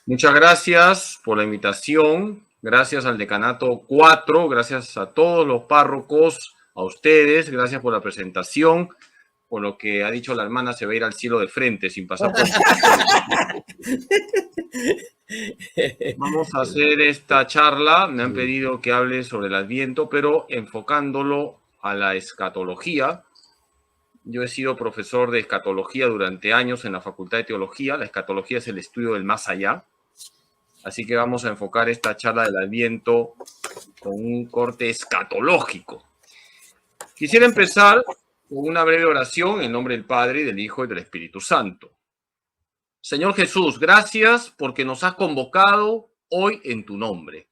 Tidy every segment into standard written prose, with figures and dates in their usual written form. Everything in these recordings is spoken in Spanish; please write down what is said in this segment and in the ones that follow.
Muchas gracias por la invitación. Gracias al Decanato 4, gracias a todos los párrocos, a ustedes, gracias por la presentación. Por lo que ha dicho la hermana, se va a ir al cielo de frente sin pasar por Vamos a hacer esta charla. Me han pedido que hable sobre el Adviento, pero enfocándolo a la escatología. Yo he sido profesor de escatología durante años en la Facultad de Teología. La escatología es el estudio del más allá. Así que vamos a enfocar esta charla del Adviento con un corte escatológico. Quisiera empezar con una breve oración en nombre del Padre, del Hijo y del Espíritu Santo. Señor Jesús, gracias porque nos has convocado hoy en tu nombre.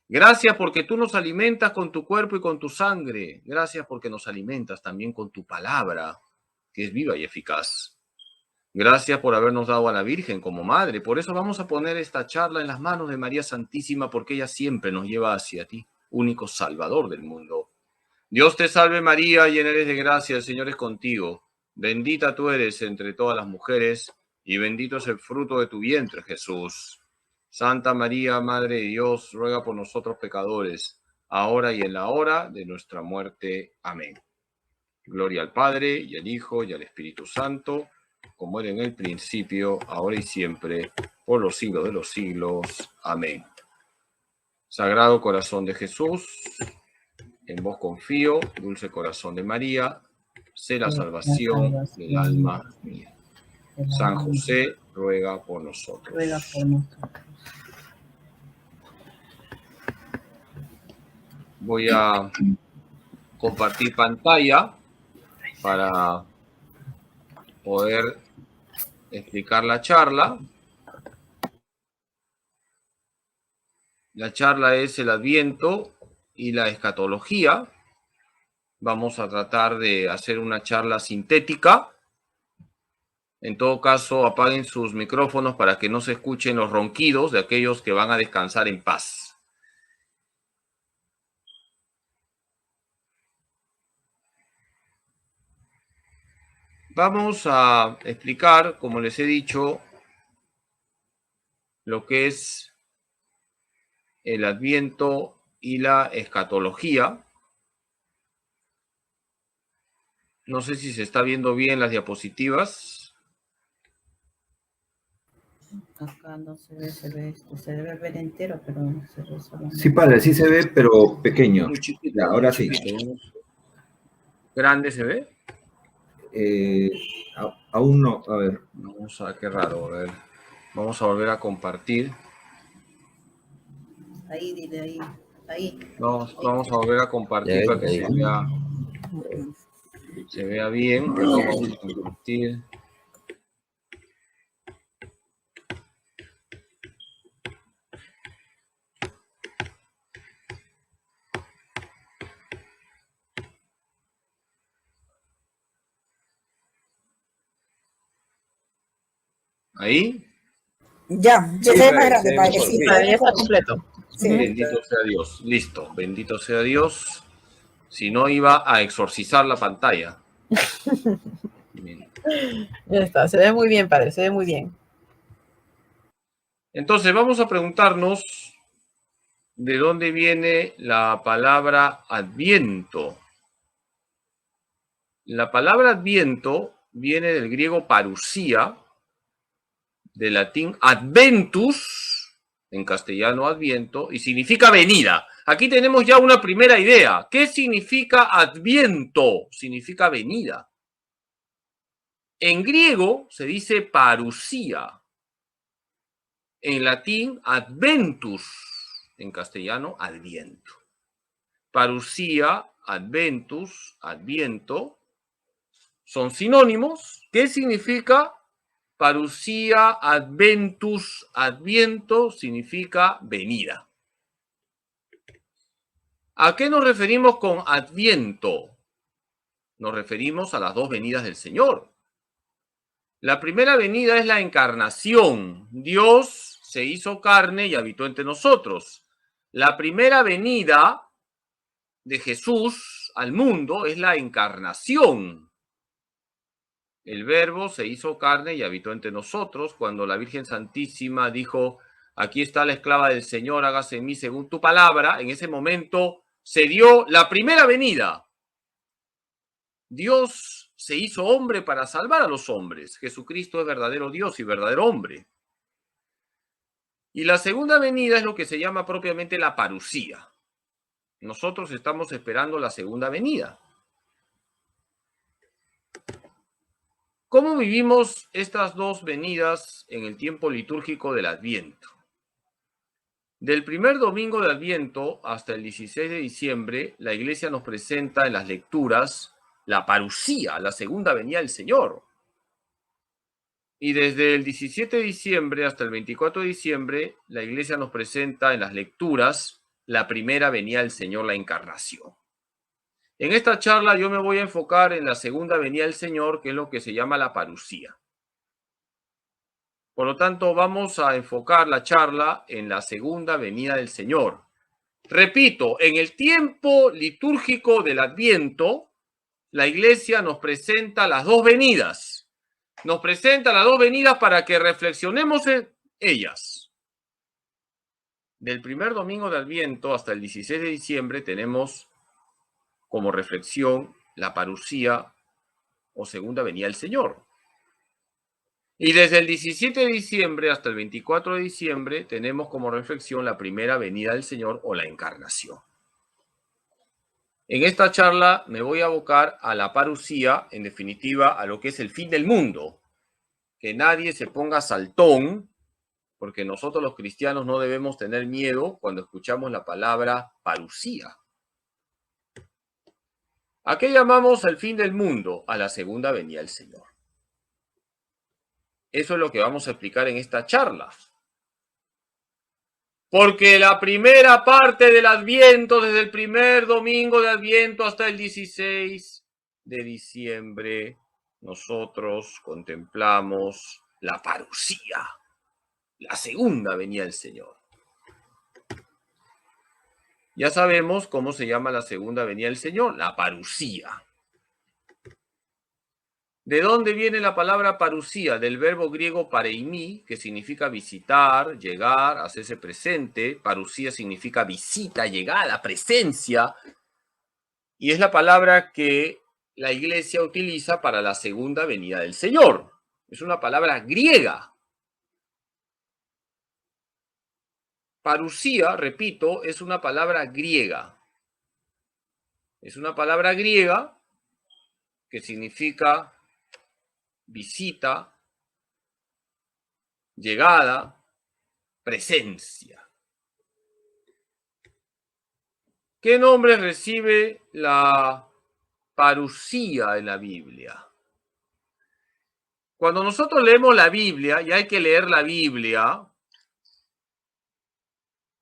Gracias porque tú nos alimentas con tu cuerpo y con tu sangre. Gracias porque nos alimentas también con tu palabra, que es viva y eficaz. Gracias por habernos dado a la Virgen como madre. Por eso vamos a poner esta charla en las manos de María Santísima, porque ella siempre nos lleva hacia ti, único Salvador del mundo. Dios te salve María, llena eres de gracia, el Señor es contigo. Bendita tú eres entre todas las mujeres, y bendito es el fruto de tu vientre, Jesús. Santa María, Madre de Dios, ruega por nosotros pecadores, ahora y en la hora de nuestra muerte. Amén. Gloria al Padre, y al Hijo, y al Espíritu Santo, como era en el principio, ahora y siempre, por los siglos de los siglos. Amén. Sagrado corazón de Jesús, en vos confío, dulce corazón de María, sé la salvación del alma mía. San José, ruega por nosotros. Voy a compartir pantalla para poder explicar la charla. La charla es el Adviento y la escatología. Vamos a tratar de hacer una charla sintética. En todo caso, apaguen sus micrófonos para que no se escuchen los ronquidos de aquellos que van a descansar en paz. Vamos a explicar, como les he dicho, lo que es el Adviento y la escatología. No sé si se está viendo bien las diapositivas. Acá no se ve, se debe ver entero, pero no se ve solamente. Sí, padre, sí se ve, pero pequeño. Muy chiquito, Ya, ahora muy chiquito. Sí. ¿Grande se ve? Aún no, a ver. Vamos a, qué raro, a ver. Vamos a volver a compartir. Ahí, dile, ahí. Vamos a volver a compartir para que se vea bien. Vamos a compartir. ¿Ahí? Ya se ve más grande, padre. Sí, Ya está completo. Sí. Bendito sea Dios. Listo, bendito sea Dios. Si no, iba a exorcizar la pantalla. Ya está, se ve muy bien, padre, se ve muy bien. Entonces, vamos a preguntarnos de dónde viene la palabra Adviento. La palabra Adviento viene del griego parusía, del latín adventus, en castellano Adviento, y significa venida. Aquí tenemos ya una primera idea. ¿Qué significa Adviento? Significa venida. En griego se dice parusía. En latín adventus. En castellano Adviento. Parusía, adventus, adviento son sinónimos. ¿Qué significa? Parusía, adventus, adviento significa venida. ¿A qué nos referimos con adviento? Nos referimos a las dos venidas del Señor. La primera venida es la encarnación. Dios se hizo carne y habitó entre nosotros. La primera venida de Jesús al mundo es la encarnación. el Verbo se hizo carne y habitó entre nosotros. Cuando la Virgen Santísima dijo, aquí está la esclava del Señor, hágase en mí según tu palabra, en ese momento se dio la primera venida. Dios se hizo hombre para salvar a los hombres. Jesucristo es verdadero Dios y verdadero hombre. Y la segunda venida es lo que se llama propiamente la parusía. Nosotros estamos esperando la segunda venida. ¿Cómo vivimos estas dos venidas en el tiempo litúrgico del Adviento? Del primer domingo de Adviento hasta el 16 de diciembre, la Iglesia nos presenta en las lecturas la parusía, la segunda venida del Señor. Y desde el 17 de diciembre hasta el 24 de diciembre, la Iglesia nos presenta en las lecturas la primera venida del Señor, la encarnación. En esta charla yo me voy a enfocar en la segunda venida del Señor, que es lo que se llama la parusía. Por lo tanto, vamos a enfocar la charla en la segunda venida del Señor. Repito, en el tiempo litúrgico del Adviento, la Iglesia nos presenta las dos venidas. Nos presenta las dos venidas para que reflexionemos en ellas. Del primer domingo de Adviento hasta el 16 de diciembre tenemos como reflexión la parusía o segunda venida del Señor. Y desde el 17 de diciembre hasta el 24 de diciembre tenemos como reflexión la primera venida del Señor o la encarnación. En esta charla me voy a abocar a la parusía, en definitiva, a lo que es el fin del mundo. Que nadie se ponga saltón, porque nosotros los cristianos no debemos tener miedo cuando escuchamos la palabra parusía. ¿A qué llamamos el fin del mundo? A la segunda venida del Señor. Eso es lo que vamos a explicar en esta charla. Porque la primera parte del Adviento, desde el primer domingo de Adviento hasta el 16 de diciembre, nosotros contemplamos la parusía, la segunda venida del Señor. Ya sabemos cómo se llama la segunda venida del Señor, la parusía. ¿De dónde viene la palabra parusía? Del verbo griego pareimi, que significa visitar, llegar, hacerse presente. Parusía significa visita, llegada, presencia. Y es la palabra que la Iglesia utiliza para la segunda venida del Señor. Es una palabra griega. Parusía, repito, es una palabra griega. Es una palabra griega que significa visita, llegada, presencia. ¿Qué nombre recibe la parusía en la Biblia? Cuando nosotros leemos la Biblia, y hay que leer la Biblia,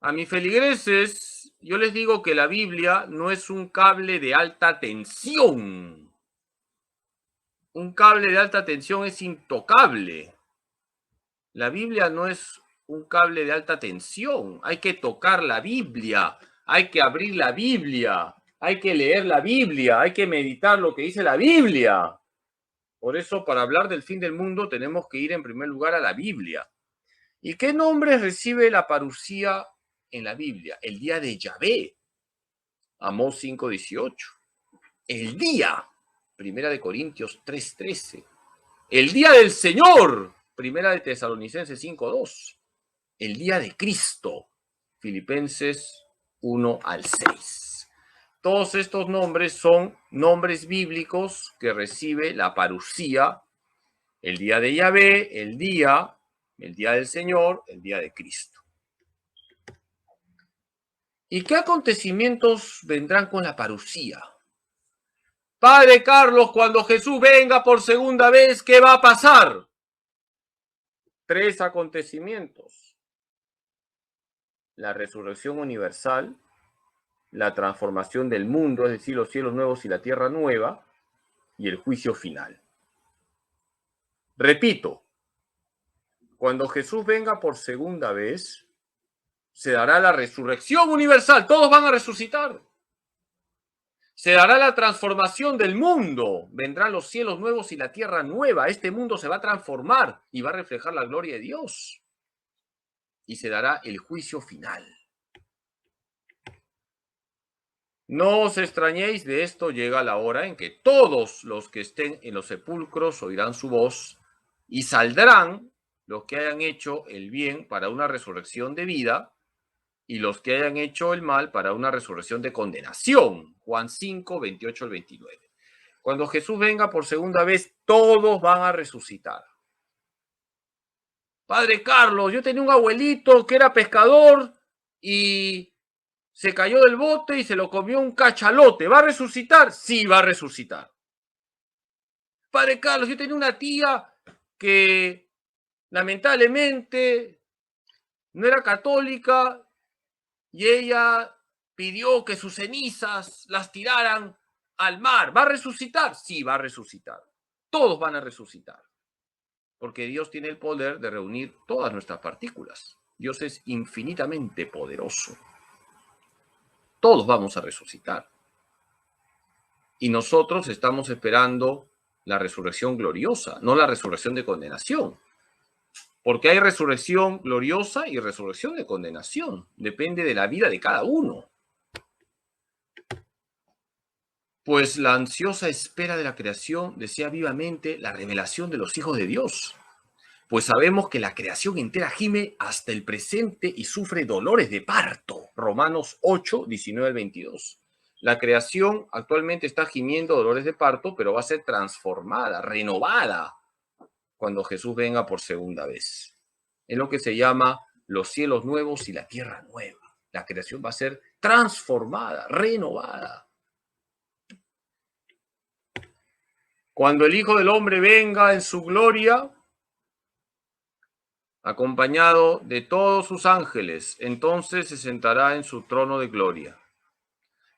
a mis feligreses yo les digo que la Biblia no es un cable de alta tensión. Un cable de alta tensión es intocable. La Biblia no es un cable de alta tensión. Hay que tocar la Biblia, hay que abrir la Biblia, hay que leer la Biblia, hay que meditar lo que dice la Biblia. Por eso, para hablar del fin del mundo, tenemos que ir en primer lugar a la Biblia. ¿Y qué nombre recibe la parusía en la Biblia? El día de Yahvé, Amós 5:18. El día, Primera de Corintios 3:13. El día del Señor, Primera de Tesalonicenses 5:2. El día de Cristo, Filipenses 1-6. Todos estos nombres son nombres bíblicos que recibe la parusía, el día de Yahvé, el día del Señor, el día de Cristo. ¿Y qué acontecimientos vendrán con la parusía? Padre Carlos, cuando Jesús venga por segunda vez, ¿qué va a pasar? 3 acontecimientos. La resurrección universal, la transformación del mundo, es decir, los cielos nuevos y la tierra nueva, y el juicio final. Repito, cuando Jesús venga por segunda vez, se dará la resurrección universal. Todos van a resucitar. Se dará la transformación del mundo. Vendrán los cielos nuevos y la tierra nueva. Este mundo se va a transformar y va a reflejar la gloria de Dios. Y se dará el juicio final. No os extrañéis, de esto llega la hora en que todos los que estén en los sepulcros oirán su voz y saldrán los que hayan hecho el bien para una resurrección de vida y los que hayan hecho el mal para una resurrección de condenación. Juan 5, 28 al 29. Cuando Jesús venga por segunda vez, todos van a resucitar. Padre Carlos, yo tenía un abuelito que era pescador y se cayó del bote y se lo comió un cachalote. ¿Va a resucitar? Sí, va a resucitar. Padre Carlos, yo tenía una tía que lamentablemente no era católica y ella pidió que sus cenizas las tiraran al mar. ¿Va a resucitar? Sí, va a resucitar. Todos van a resucitar. Porque Dios tiene el poder de reunir todas nuestras partículas. Dios es infinitamente poderoso. Todos vamos a resucitar. Y nosotros estamos esperando la resurrección gloriosa, no la resurrección de condenación. Porque hay resurrección gloriosa y resurrección de condenación. Depende de la vida de cada uno. Pues la ansiosa espera de la creación desea vivamente la revelación de los hijos de Dios. Pues sabemos que la creación entera gime hasta el presente y sufre dolores de parto. Romanos 8, 19 al 22. La creación actualmente está gimiendo dolores de parto, pero va a ser transformada, renovada, cuando Jesús venga por segunda vez. Es lo que se llama los cielos nuevos y la tierra nueva. La creación va a ser transformada, renovada. Cuando el Hijo del Hombre venga en su gloria, acompañado de todos sus ángeles, entonces se sentará en su trono de gloria.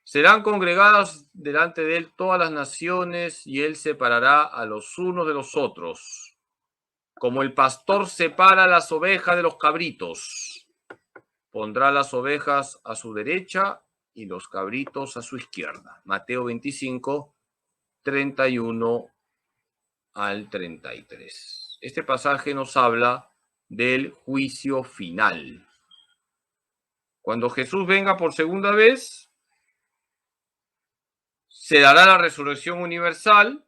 Serán congregadas delante de él todas las naciones y él separará a los unos de los otros, como el pastor separa las ovejas de los cabritos. Pondrá las ovejas a su derecha y los cabritos a su izquierda. Mateo 25, 31 al 33. Este pasaje nos habla del juicio final. Cuando Jesús venga por segunda vez, se dará la resurrección universal,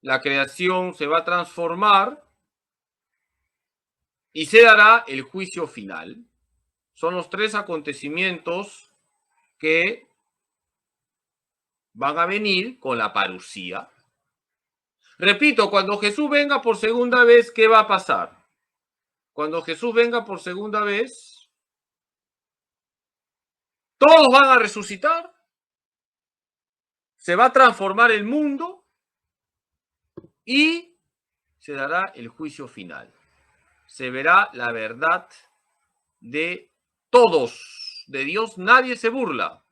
la creación se va a transformar y se dará el juicio final. Son los tres acontecimientos que van a venir con la parusía. Repito, cuando Jesús venga por segunda vez, ¿qué va a pasar? Cuando Jesús venga por segunda vez, todos van a resucitar, se va a transformar el mundo y se dará el juicio final. Se verá la verdad de todos. De Dios nadie se burla.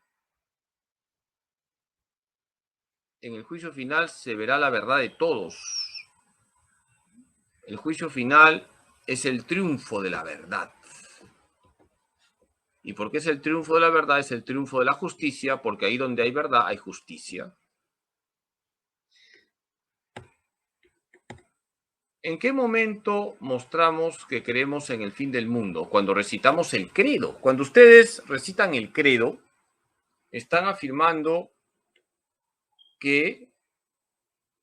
En el juicio final se verá la verdad de todos. El juicio final es el triunfo de la verdad. ¿Y por qué es el triunfo de la verdad? Es el triunfo de la justicia, porque ahí donde hay verdad hay justicia. ¿En qué momento mostramos que creemos en el fin del mundo? Cuando recitamos el credo. Cuando ustedes recitan el credo, están afirmando que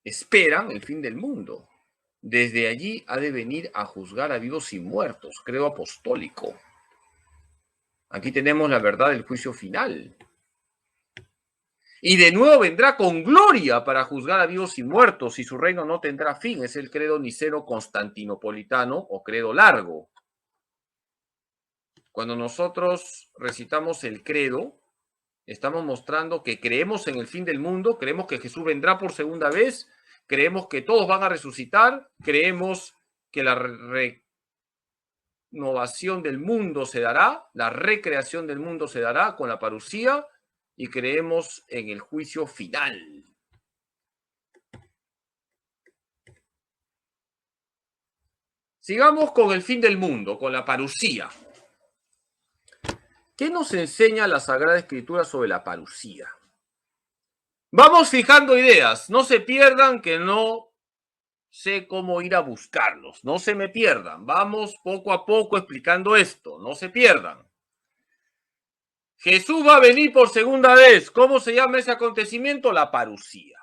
esperan el fin del mundo. Desde allí ha de venir a juzgar a vivos y muertos, credo apostólico. Aquí tenemos la verdad del juicio final. Y de nuevo vendrá con gloria para juzgar a vivos y muertos, y su reino no tendrá fin. Es el credo niceno-constantinopolitano o credo largo. Cuando nosotros recitamos el credo, estamos mostrando que creemos en el fin del mundo, creemos que Jesús vendrá por segunda vez, creemos que todos van a resucitar, creemos que la renovación del mundo se dará, la recreación del mundo se dará con la parusía, y creemos en el juicio final. Sigamos con el fin del mundo, con la parusía. ¿Qué nos enseña la Sagrada Escritura sobre la parusía? Vamos fijando ideas. No se pierdan, que no sé cómo ir a buscarlos. No se me pierdan. Vamos poco a poco explicando esto. No se pierdan. Jesús va a venir por segunda vez. ¿Cómo se llama ese acontecimiento? La parusía.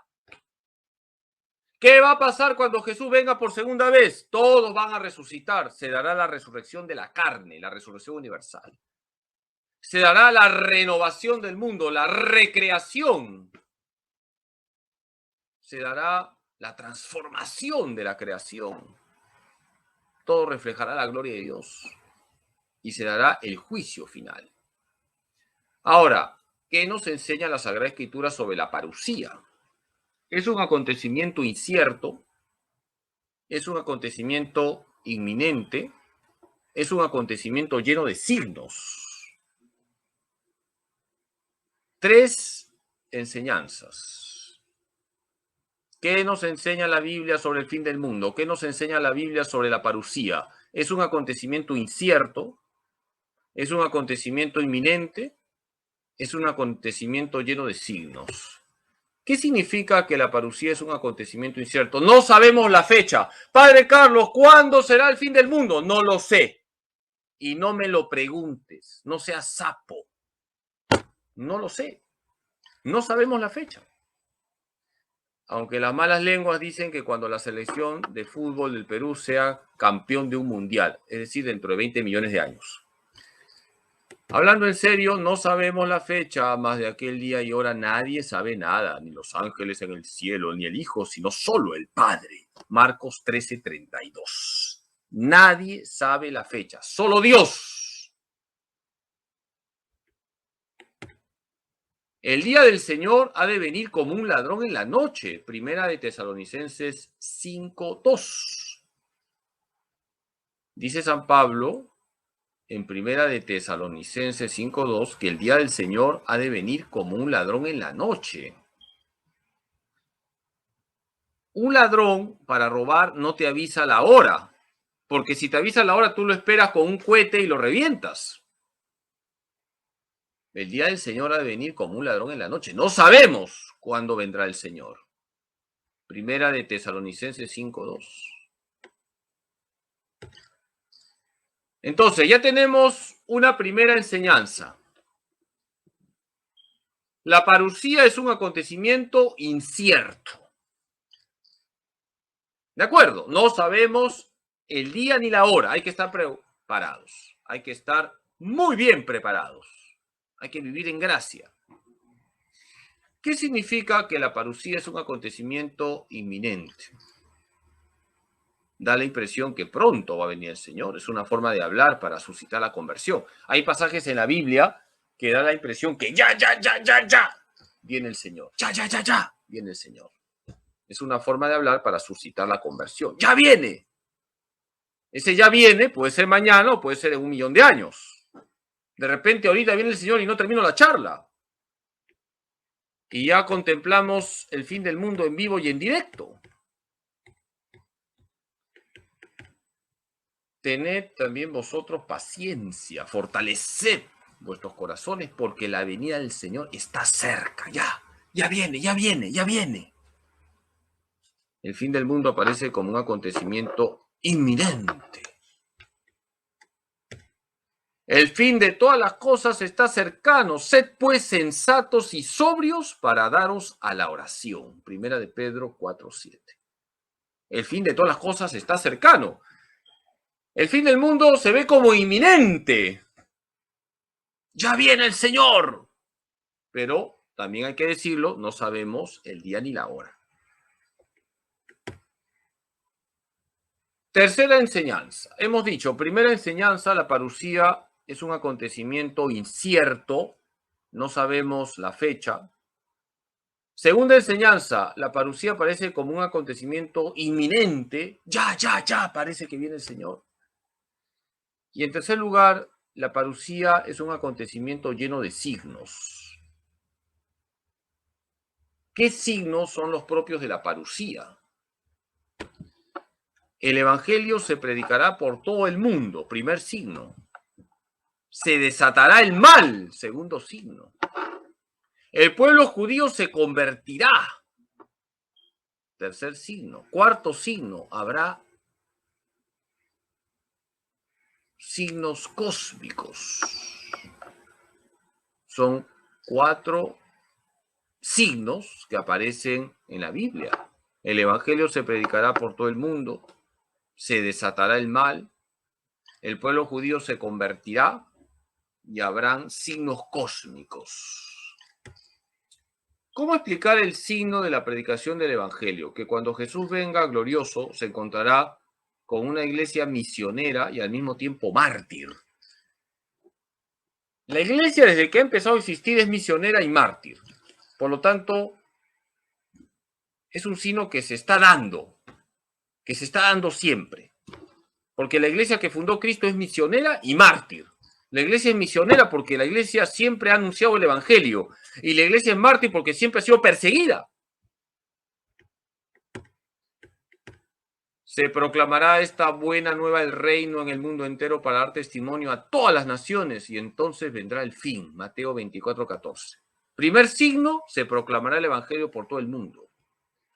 ¿Qué va a pasar cuando Jesús venga por segunda vez? Todos van a resucitar. Se dará la resurrección de la carne, la resurrección universal. Se dará la renovación del mundo, la recreación. Se dará la transformación de la creación. Todo reflejará la gloria de Dios. Y se dará el juicio final. Ahora, ¿qué nos enseña la Sagrada Escritura sobre la parusía? Es un acontecimiento incierto, es un acontecimiento inminente, es un acontecimiento lleno de signos. 3 enseñanzas. ¿Qué nos enseña la Biblia sobre el fin del mundo? ¿Qué nos enseña la Biblia sobre la parusía? Es un acontecimiento incierto, es un acontecimiento inminente, es un acontecimiento lleno de signos. ¿Qué significa que la parusía es un acontecimiento incierto? No sabemos la fecha. Padre Carlos, ¿cuándo será el fin del mundo? No lo sé. Y no me lo preguntes. No seas sapo. No lo sé. No sabemos la fecha. Aunque las malas lenguas dicen que cuando la selección de fútbol del Perú sea campeón de un mundial, es decir, dentro de 20 millones de años. Hablando en serio, no sabemos la fecha, más de aquel día y hora nadie sabe nada, ni los ángeles en el cielo, ni el Hijo, sino solo el Padre. Marcos 13:32. Nadie sabe la fecha, solo Dios. El día del Señor ha de venir como un ladrón en la noche. Primera de Tesalonicenses 5:2. Dice San Pablo en Primera de Tesalonicenses 5:2, que el día del Señor ha de venir como un ladrón en la noche. Un ladrón para robar no te avisa la hora, porque si te avisa la hora tú lo esperas con un cohete y lo revientas. El día del Señor ha de venir como un ladrón en la noche. No sabemos cuándo vendrá el Señor. Primera de Tesalonicenses 5:2. Entonces, ya tenemos una primera enseñanza. La parusía es un acontecimiento incierto. ¿De acuerdo? No sabemos el día ni la hora. Hay que estar preparados. Hay que estar muy bien preparados. Hay que vivir en gracia. ¿Qué significa que la parusía es un acontecimiento inminente? Da la impresión que pronto va a venir el Señor. Es una forma de hablar para suscitar la conversión. Hay pasajes en la Biblia que da la impresión que ya viene el Señor. Ya viene el Señor. Es una forma de hablar para suscitar la conversión. ¡Ya viene! Ese ya viene puede ser mañana o puede ser en 1.000.000 de años. De repente ahorita viene el Señor y no termino la charla. Y ya contemplamos el fin del mundo en vivo y en directo. Tened también vosotros paciencia, fortaleced vuestros corazones, porque la venida del Señor está cerca. Ya viene. El fin del mundo aparece como un acontecimiento inminente. El fin de todas las cosas está cercano. Sed pues sensatos y sobrios para daros a la oración. Primera de Pedro 4:7. El fin de todas las cosas está cercano. El fin del mundo se ve como inminente. Ya viene el Señor. Pero también hay que decirlo, no sabemos el día ni la hora. Tercera enseñanza. Hemos dicho, primera enseñanza, la parusía es un acontecimiento incierto. No sabemos la fecha. Segunda enseñanza, la parusía parece como un acontecimiento inminente. Ya parece que viene el Señor. Y en tercer lugar, la parusía es un acontecimiento lleno de signos. ¿Qué signos son los propios de la parusía? El evangelio se predicará por todo el mundo, primer signo. se desatará el mal. Segundo signo. El pueblo judío se convertirá. Tercer signo. Cuarto signo, habrá signos cósmicos. Son 4 signos que aparecen en la Biblia. El evangelio se predicará por todo el mundo, se desatará el mal, el pueblo judío se convertirá y habrán signos cósmicos. ¿Cómo explicar el signo de la predicación del evangelio? Que cuando Jesús venga glorioso se encontrará con una iglesia misionera y al mismo tiempo mártir. La iglesia desde que ha empezado a existir es misionera y mártir. Por lo tanto, es un signo que se está dando siempre. Porque la iglesia que fundó Cristo es misionera y mártir. La iglesia es misionera porque la iglesia siempre ha anunciado el evangelio. Y la iglesia es mártir porque siempre ha sido perseguida. Se proclamará esta buena nueva del reino en el mundo entero para dar testimonio a todas las naciones y entonces vendrá el fin. Mateo 24:14. Primer signo, se proclamará el evangelio por todo el mundo.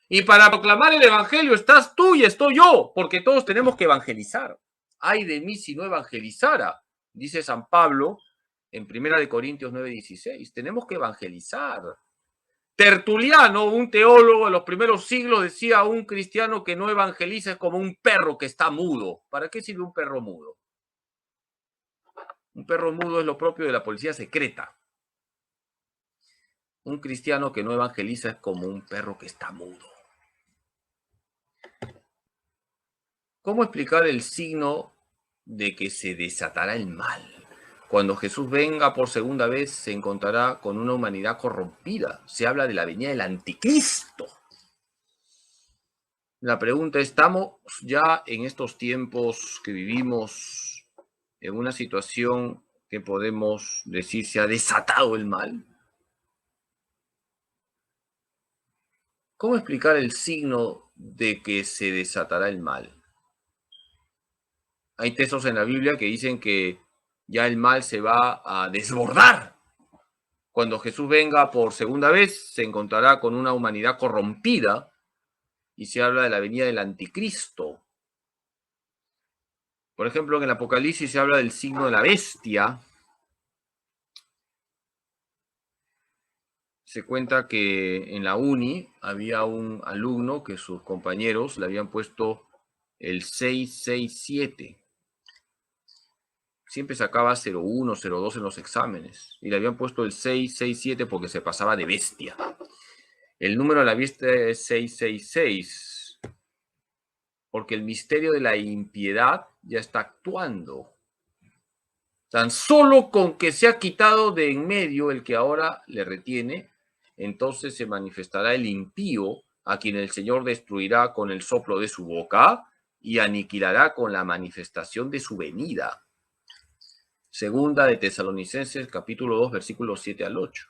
Y para proclamar el evangelio estás tú y estoy yo, porque todos tenemos que evangelizar. Ay de mí si no evangelizara, dice San Pablo en 1 Corintios 9:16. Tenemos que evangelizar. Tertuliano, un teólogo de los primeros siglos, decía: un cristiano que no evangeliza es como un perro que está mudo. ¿Para qué sirve un perro mudo? Un perro mudo es lo propio de la policía secreta. Un cristiano que no evangeliza es como un perro que está mudo. ¿Cómo explicar el signo de que se desatará el mal? Cuando Jesús venga por segunda vez, se encontrará con una humanidad corrompida. Se habla de la venida del anticristo. La pregunta es, ¿estamos ya en estos tiempos que vivimos en una situación que podemos decir se ha desatado el mal? ¿Cómo explicar el signo de que se desatará el mal? Hay textos en la Biblia que dicen que ya el mal se va a desbordar. Cuando Jesús venga por segunda vez, se encontrará con una humanidad corrompida y se habla de la venida del anticristo. Por ejemplo, en el Apocalipsis se habla del signo de la bestia. Se cuenta que en la uni había un alumno que sus compañeros le habían puesto el 667. Siempre sacaba 01, 02 en los exámenes. Y le habían puesto el 667 porque se pasaba de bestia. El número de la bestia es 666. Porque el misterio de la impiedad ya está actuando. Tan solo con que se ha quitado de en medio el que ahora le retiene, entonces se manifestará el impío, a quien el Señor destruirá con el soplo de su boca y aniquilará con la manifestación de su venida. Segunda de Tesalonicenses, capítulo 2, versículos 7 al 8.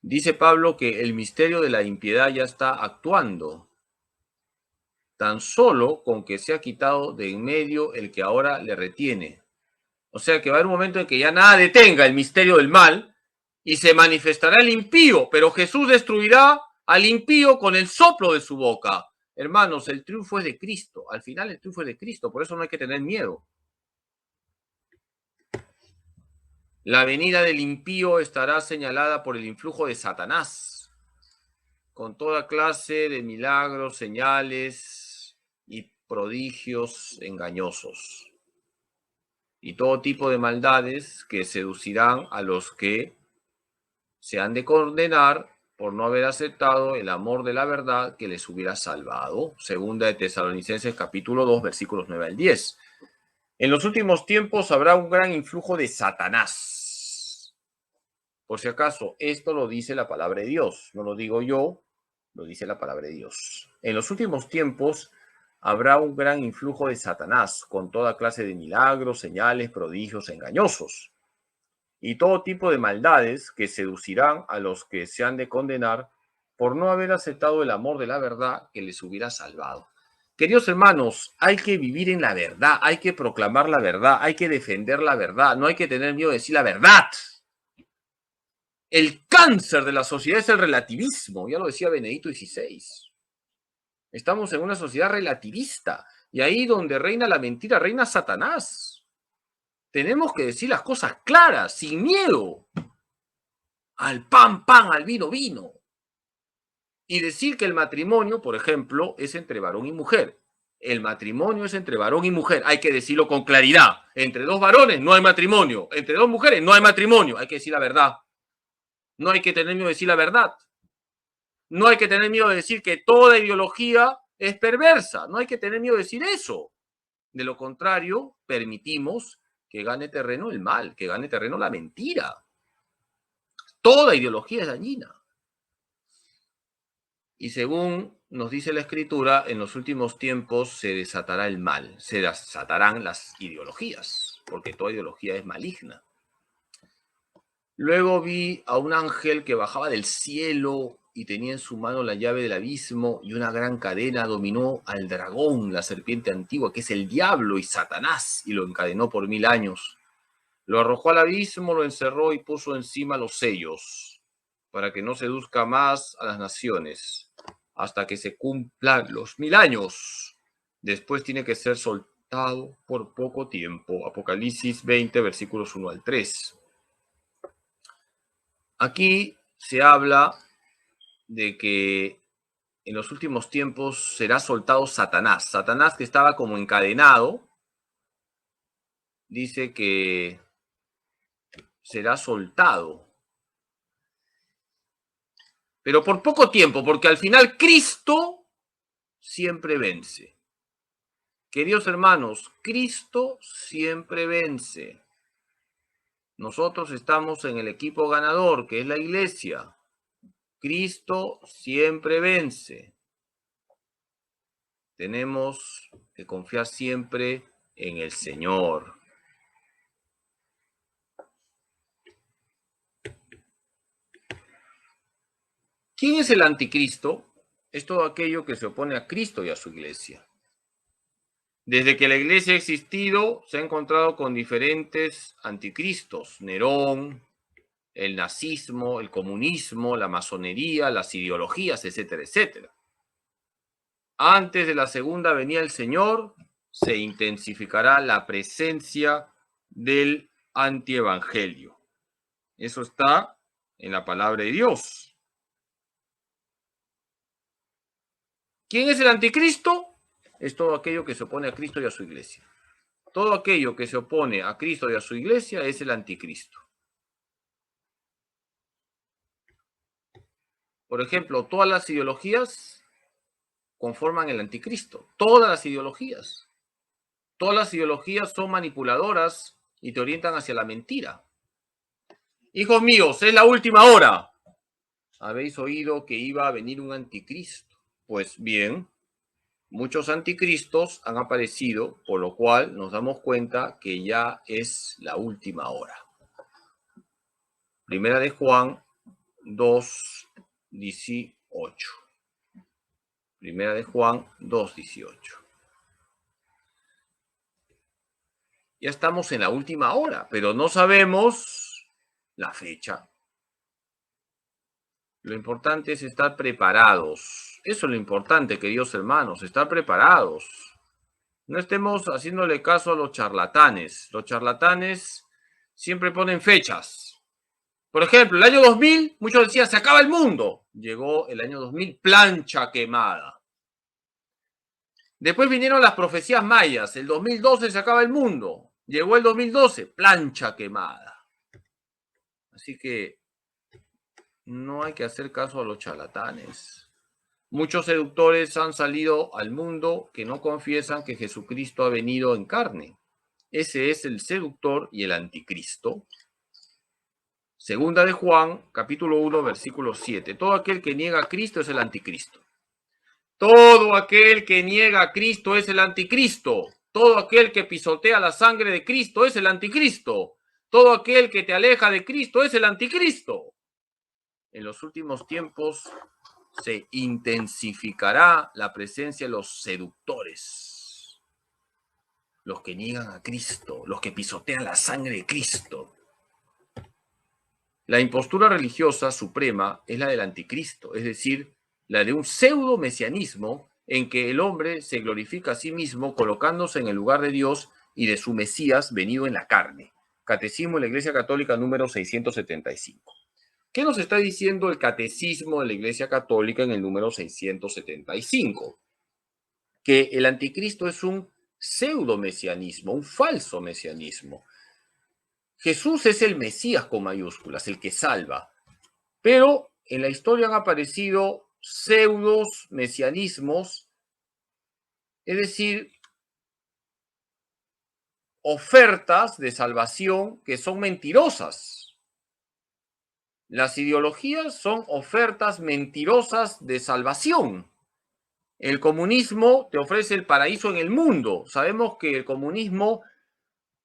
Dice Pablo que el misterio de la impiedad ya está actuando, tan solo con que se ha quitado de en medio el que ahora le retiene. O sea que va a haber un momento en que ya nada detenga el misterio del mal y se manifestará el impío, pero Jesús destruirá al impío con el soplo de su boca. Hermanos, el triunfo es de Cristo. Al final el triunfo es de Cristo, por eso no hay que tener miedo. La venida del impío estará señalada por el influjo de Satanás, con toda clase de milagros, señales y prodigios engañosos, y todo tipo de maldades que seducirán a los que se han de condenar por no haber aceptado el amor de la verdad que les hubiera salvado. Segunda de Tesalonicenses, capítulo 2, versículos 9 al 10. En los últimos tiempos habrá un gran influjo de Satanás. Por si acaso, esto lo dice la palabra de Dios. No lo digo yo, lo dice la palabra de Dios. En los últimos tiempos habrá un gran influjo de Satanás, con toda clase de milagros, señales, prodigios engañosos, y todo tipo de maldades que seducirán a los que se han de condenar por no haber aceptado el amor de la verdad que les hubiera salvado. Queridos hermanos, hay que vivir en la verdad, hay que proclamar la verdad, hay que defender la verdad, no hay que tener miedo de decir la verdad. El cáncer de la sociedad es el relativismo, ya lo decía Benedicto XVI. Estamos en una sociedad relativista y ahí donde reina la mentira, reina Satanás. Tenemos que decir las cosas claras, sin miedo. Al pan, pan, al vino, vino. Y decir que el matrimonio, por ejemplo, es entre varón y mujer. El matrimonio es entre varón y mujer. Hay que decirlo con claridad. Entre dos varones no hay matrimonio. Entre dos mujeres no hay matrimonio. Hay que decir la verdad. No hay que tener miedo de decir la verdad. No hay que tener miedo de decir que toda ideología es perversa. No hay que tener miedo de decir eso. De lo contrario, permitimos que gane terreno el mal, que gane terreno la mentira. Toda ideología es dañina. Y según nos dice la Escritura, en los últimos tiempos se desatará el mal, se desatarán las ideologías, porque toda ideología es maligna. Luego vi a un ángel que bajaba del cielo y tenía en su mano la llave del abismo y una gran cadena dominó al dragón, la serpiente antigua, que es el diablo y Satanás, y lo encadenó por 1000 años. Lo arrojó al abismo, lo encerró y puso encima los sellos, para que no seduzca más a las naciones, hasta que se cumplan los 1000 años. Después tiene que ser soltado por poco tiempo. Apocalipsis 20, versículos 1 al 3. Aquí se habla de que en los últimos tiempos será soltado Satanás. Satanás, que estaba como encadenado, dice que será soltado. Pero por poco tiempo, porque al final Cristo siempre vence. Queridos hermanos, Cristo siempre vence. Nosotros estamos en el equipo ganador, que es la iglesia. Cristo siempre vence. Tenemos que confiar siempre en el Señor. ¿Quién es el anticristo? Es todo aquello que se opone a Cristo y a su iglesia. Desde que la iglesia ha existido, se ha encontrado con diferentes anticristos. Nerón, el nazismo, el comunismo, la masonería, las ideologías, etcétera, etcétera. Antes de la segunda venida del Señor, se intensificará la presencia del antievangelio. Eso está en la palabra de Dios. ¿Quién es el anticristo? Es todo aquello que se opone a Cristo y a su iglesia. Todo aquello que se opone a Cristo y a su iglesia es el anticristo. Por ejemplo, todas las ideologías conforman el anticristo. Todas las ideologías. Todas las ideologías son manipuladoras y te orientan hacia la mentira. Hijos míos, es la última hora. Habéis oído que iba a venir un anticristo. Pues bien, muchos anticristos han aparecido, por lo cual nos damos cuenta que ya es la última hora. Primera de Juan 2:18. Primera de Juan 2:18. Ya estamos en la última hora, pero no sabemos la fecha. Lo importante es estar preparados. Eso es lo importante, queridos hermanos, estar preparados. No estemos haciéndole caso a los charlatanes. Los charlatanes siempre ponen fechas. Por ejemplo, el año 2000, muchos decían, se acaba el mundo. Llegó el año 2000, plancha quemada. Después vinieron las profecías mayas. El 2012 se acaba el mundo. Llegó el 2012, plancha quemada. Así que no hay que hacer caso a los charlatanes. Muchos seductores han salido al mundo que no confiesan que Jesucristo ha venido en carne. Ese es el seductor y el anticristo. Segunda de Juan, capítulo 1, versículo 7. Todo aquel que niega a Cristo es el anticristo. Todo aquel que niega a Cristo es el anticristo. Todo aquel que pisotea la sangre de Cristo es el anticristo. Todo aquel que te aleja de Cristo es el anticristo. En los últimos tiempos se intensificará la presencia de los seductores, los que niegan a Cristo, los que pisotean la sangre de Cristo. La impostura religiosa suprema es la del anticristo, es decir, la de un pseudo mesianismo en que el hombre se glorifica a sí mismo colocándose en el lugar de Dios y de su Mesías venido en la carne. Catecismo de la Iglesia Católica número 675. ¿Qué nos está diciendo el Catecismo de la Iglesia Católica en el número 675? Que el anticristo es un pseudo mesianismo, un falso mesianismo. Jesús es el Mesías con mayúsculas, el que salva. Pero en la historia han aparecido pseudos mesianismos, es decir, ofertas de salvación que son mentirosas. Las ideologías son ofertas mentirosas de salvación. El comunismo te ofrece el paraíso en el mundo. Sabemos que el comunismo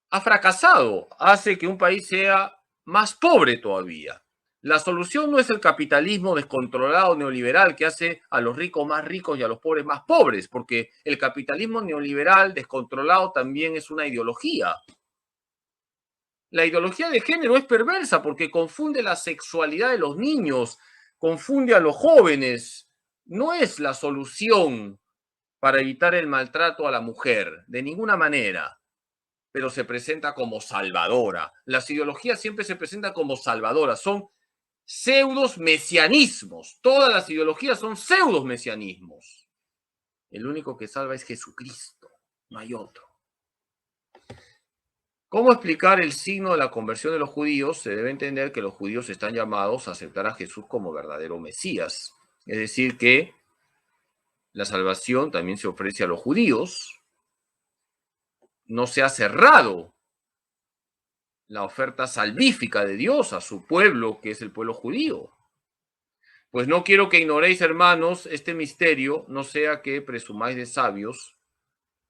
ha fracasado, hace que un país sea más pobre todavía. La solución no es el capitalismo descontrolado neoliberal que hace a los ricos más ricos y a los pobres más pobres, porque el capitalismo neoliberal descontrolado también es una ideología. La ideología de género es perversa porque confunde la sexualidad de los niños, confunde a los jóvenes. No es la solución para evitar el maltrato a la mujer, de ninguna manera, pero se presenta como salvadora. Las ideologías siempre se presentan como salvadoras, son pseudos mesianismos. Todas las ideologías son pseudos mesianismos. El único que salva es Jesucristo, no hay otro. ¿Cómo explicar el signo de la conversión de los judíos? Se debe entender que los judíos están llamados a aceptar a Jesús como verdadero Mesías. Es decir, que la salvación también se ofrece a los judíos. No se ha cerrado la oferta salvífica de Dios a su pueblo, que es el pueblo judío. Pues no quiero que ignoréis, hermanos, este misterio, no sea que presumáis de sabios.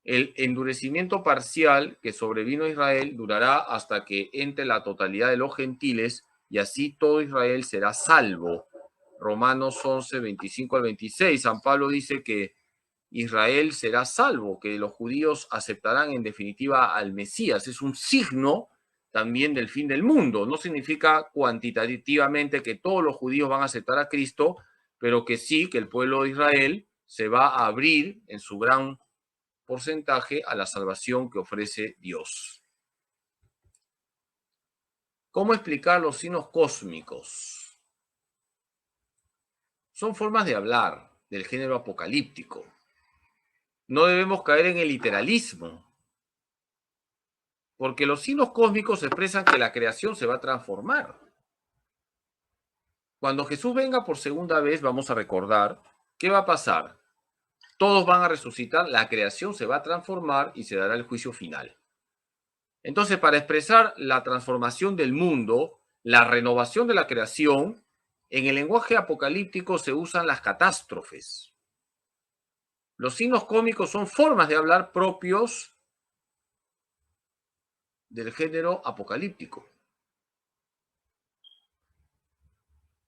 El endurecimiento parcial que sobrevino a Israel durará hasta que entre la totalidad de los gentiles y así todo Israel será salvo. Romanos 11, 25 al 26. San Pablo dice que Israel será salvo, que los judíos aceptarán en definitiva al Mesías. Es un signo también del fin del mundo. No significa cuantitativamente que todos los judíos van a aceptar a Cristo, pero que sí, que el pueblo de Israel se va a abrir en su gran porcentaje a la salvación que ofrece Dios. ¿Cómo explicar los signos cósmicos? Son formas de hablar del género apocalíptico. No debemos caer en el literalismo, porque los signos cósmicos expresan que la creación se va a transformar. Cuando Jesús venga por segunda vez, vamos a recordar, ¿qué va a pasar? Todos van a resucitar, la creación se va a transformar y se dará el juicio final. Entonces, para expresar la transformación del mundo, la renovación de la creación, en el lenguaje apocalíptico se usan las catástrofes. Los signos cósmicos son formas de hablar propios del género apocalíptico.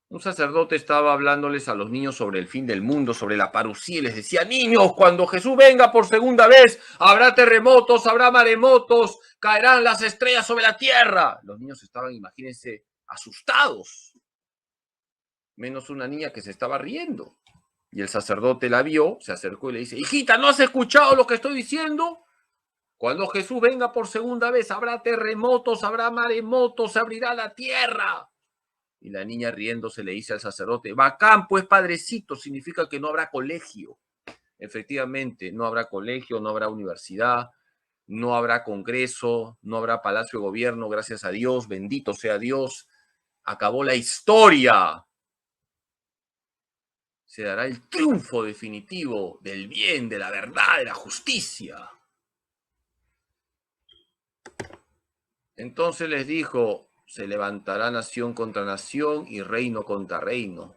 Un sacerdote estaba hablándoles a los niños sobre el fin del mundo, sobre la parusía, y les decía: niños, cuando Jesús venga por segunda vez, habrá terremotos, habrá maremotos, caerán las estrellas sobre la tierra. Los niños estaban, imagínense, asustados, menos una niña que se estaba riendo. Y el sacerdote la vio, se acercó y le dice: hijita, ¿no has escuchado lo que estoy diciendo? Cuando Jesús venga por segunda vez, habrá terremotos, habrá maremotos, se abrirá la tierra. Y la niña riéndose le dice al sacerdote: bacán, pues padrecito, significa que no habrá colegio. Efectivamente, no habrá colegio, no habrá universidad, no habrá congreso, no habrá palacio de gobierno, gracias a Dios, bendito sea Dios. Acabó la historia. Se dará el triunfo definitivo del bien, de la verdad, de la justicia. Entonces les dijo: se levantará nación contra nación y reino contra reino.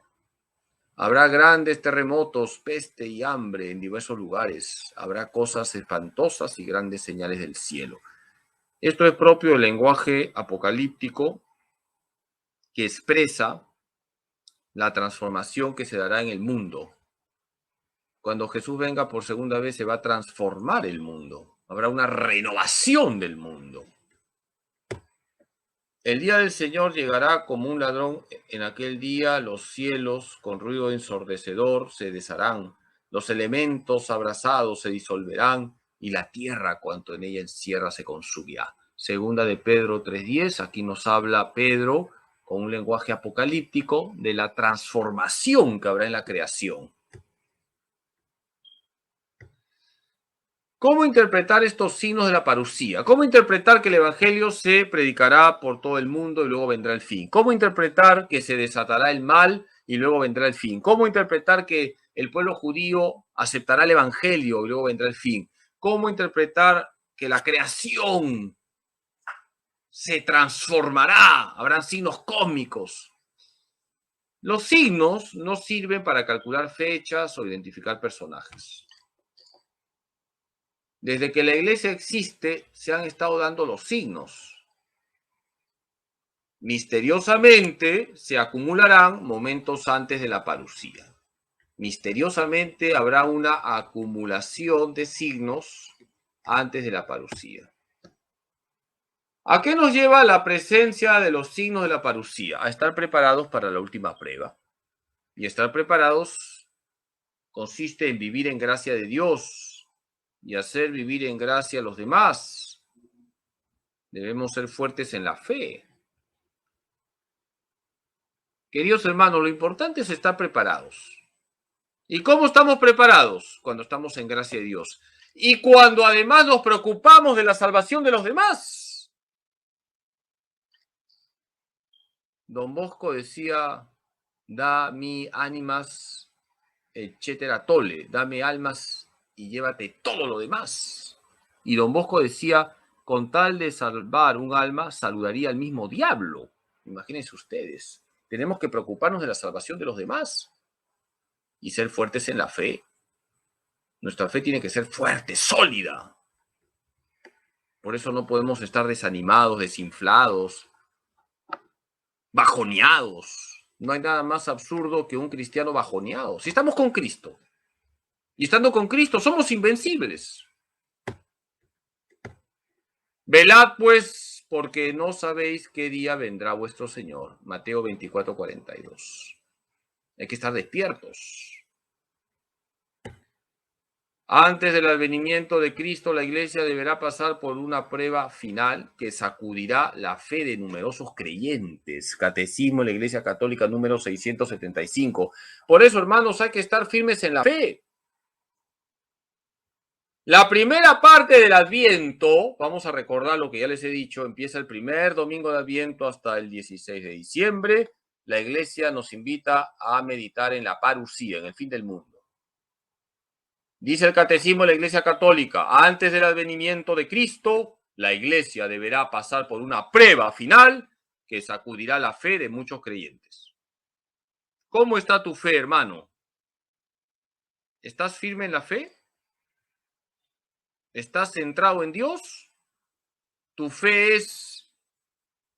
Habrá grandes terremotos, peste y hambre en diversos lugares. Habrá cosas espantosas y grandes señales del cielo. Esto es propio del lenguaje apocalíptico que expresa la transformación que se dará en el mundo. Cuando Jesús venga por segunda vez se va a transformar el mundo. Habrá una renovación del mundo. El día del Señor llegará como un ladrón. En aquel día los cielos con ruido ensordecedor se desharán. Los elementos abrasados se disolverán y la tierra cuanto en ella encierra se consumirá. Segunda de Pedro 3:10. Aquí nos habla Pedro con un lenguaje apocalíptico de la transformación que habrá en la creación. ¿Cómo interpretar estos signos de la parusía? ¿Cómo interpretar que el evangelio se predicará por todo el mundo y luego vendrá el fin? ¿Cómo interpretar que se desatará el mal y luego vendrá el fin? ¿Cómo interpretar que el pueblo judío aceptará el evangelio y luego vendrá el fin? ¿Cómo interpretar que la creación se transformará? Habrán signos cósmicos. Los signos no sirven para calcular fechas o identificar personajes. Desde que la iglesia existe, se han estado dando los signos. Misteriosamente se acumularán momentos antes de la parusía. Misteriosamente habrá una acumulación de signos antes de la parusía. ¿A qué nos lleva la presencia de los signos de la parusía? A estar preparados para la última prueba. Y estar preparados consiste en vivir en gracia de Dios y hacer vivir en gracia a los demás. Debemos ser fuertes en la fe. Queridos hermanos, lo importante es estar preparados. ¿Y cómo estamos preparados? Cuando estamos en gracia de Dios. Y cuando además nos preocupamos de la salvación de los demás. Don Bosco decía, da mi ánimas, etcétera, tole, dame almas y llévate todo lo demás. Y Don Bosco decía, con tal de salvar un alma, saludaría al mismo diablo. Imagínense ustedes. Tenemos que preocuparnos de la salvación de los demás y ser fuertes en la fe. Nuestra fe tiene que ser fuerte, sólida. Por eso no podemos estar desanimados, desinflados, bajoneados. No hay nada más absurdo que un cristiano bajoneado. Si estamos con Cristo, y estando con Cristo somos invencibles. Velad pues, porque no sabéis qué día vendrá vuestro Señor. Mateo 24:42. Hay que estar despiertos. Antes del advenimiento de Cristo, la iglesia deberá pasar por una prueba final que sacudirá la fe de numerosos creyentes. Catecismo de la Iglesia Católica número 675. Por eso, hermanos, hay que estar firmes en la fe. La primera parte del Adviento, vamos a recordar lo que ya les he dicho, empieza el primer domingo de Adviento hasta el 16 de diciembre. La iglesia nos invita a meditar en la parusía, en el fin del mundo. Dice el Catecismo de la Iglesia Católica, antes del advenimiento de Cristo, la iglesia deberá pasar por una prueba final que sacudirá la fe de muchos creyentes. ¿Cómo está tu fe, hermano? ¿Estás firme en la fe? ¿Estás centrado en Dios? ¿Tu fe es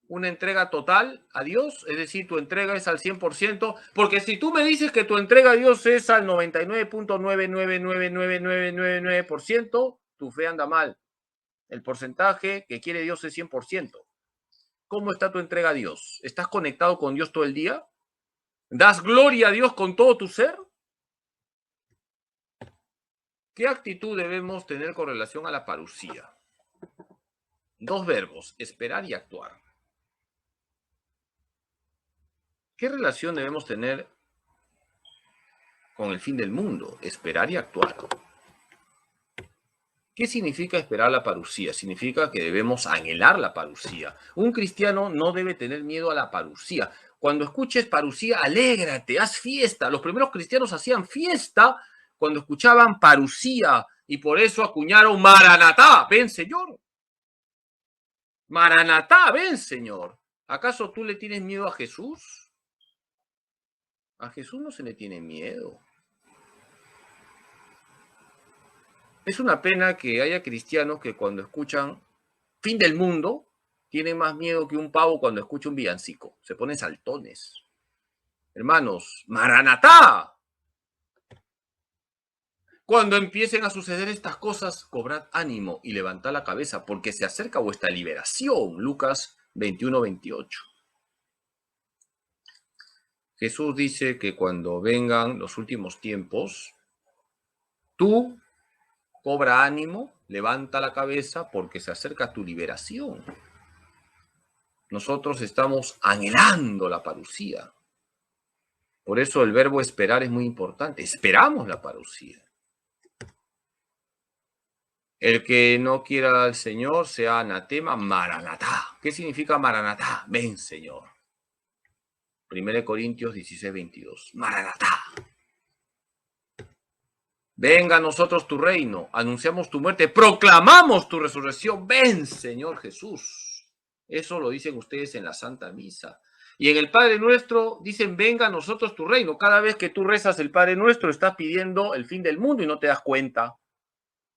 una entrega total a Dios? Es decir, tu entrega es al 100%. Porque si tú me dices que tu entrega a Dios es al 99.9999999%, tu fe anda mal. El porcentaje que quiere Dios es 100%. ¿Cómo está tu entrega a Dios? ¿Estás conectado con Dios todo el día? ¿Das gloria a Dios con todo tu ser? ¿Qué actitud debemos tener con relación a la parusía? Dos verbos, esperar y actuar. ¿Qué relación debemos tener con el fin del mundo? Esperar y actuar. ¿Qué significa esperar la parusía? Significa que debemos anhelar la parusía. Un cristiano no debe tener miedo a la parusía. Cuando escuches parusía, alégrate, haz fiesta. Los primeros cristianos hacían fiesta cuando escuchaban parusía y por eso acuñaron Maranatá, ven Señor. Maranatá, ven Señor. ¿Acaso tú le tienes miedo a Jesús? A Jesús no se le tiene miedo. Es una pena que haya cristianos que cuando escuchan fin del mundo tienen más miedo que un pavo cuando escucha un villancico. Se ponen saltones. Hermanos, Maranatá. Cuando empiecen a suceder estas cosas, cobrad ánimo y levantad la cabeza, porque se acerca vuestra liberación. Lucas 21-28. Jesús dice que cuando vengan los últimos tiempos, tú cobra ánimo, levanta la cabeza, porque se acerca tu liberación. Nosotros estamos anhelando la parucía. Por eso el verbo esperar es muy importante. Esperamos la parucía. El que no quiera al Señor sea anatema, maranatá. ¿Qué significa maranatá? Ven, Señor. 1 Corintios 16-22. Maranatá. Venga a nosotros tu reino. Anunciamos tu muerte. Proclamamos tu resurrección. Ven, Señor Jesús. Eso lo dicen ustedes en la Santa Misa. Y en el Padre Nuestro dicen, venga a nosotros tu reino. Cada vez que tú rezas el Padre Nuestro, estás pidiendo el fin del mundo y no te das cuenta.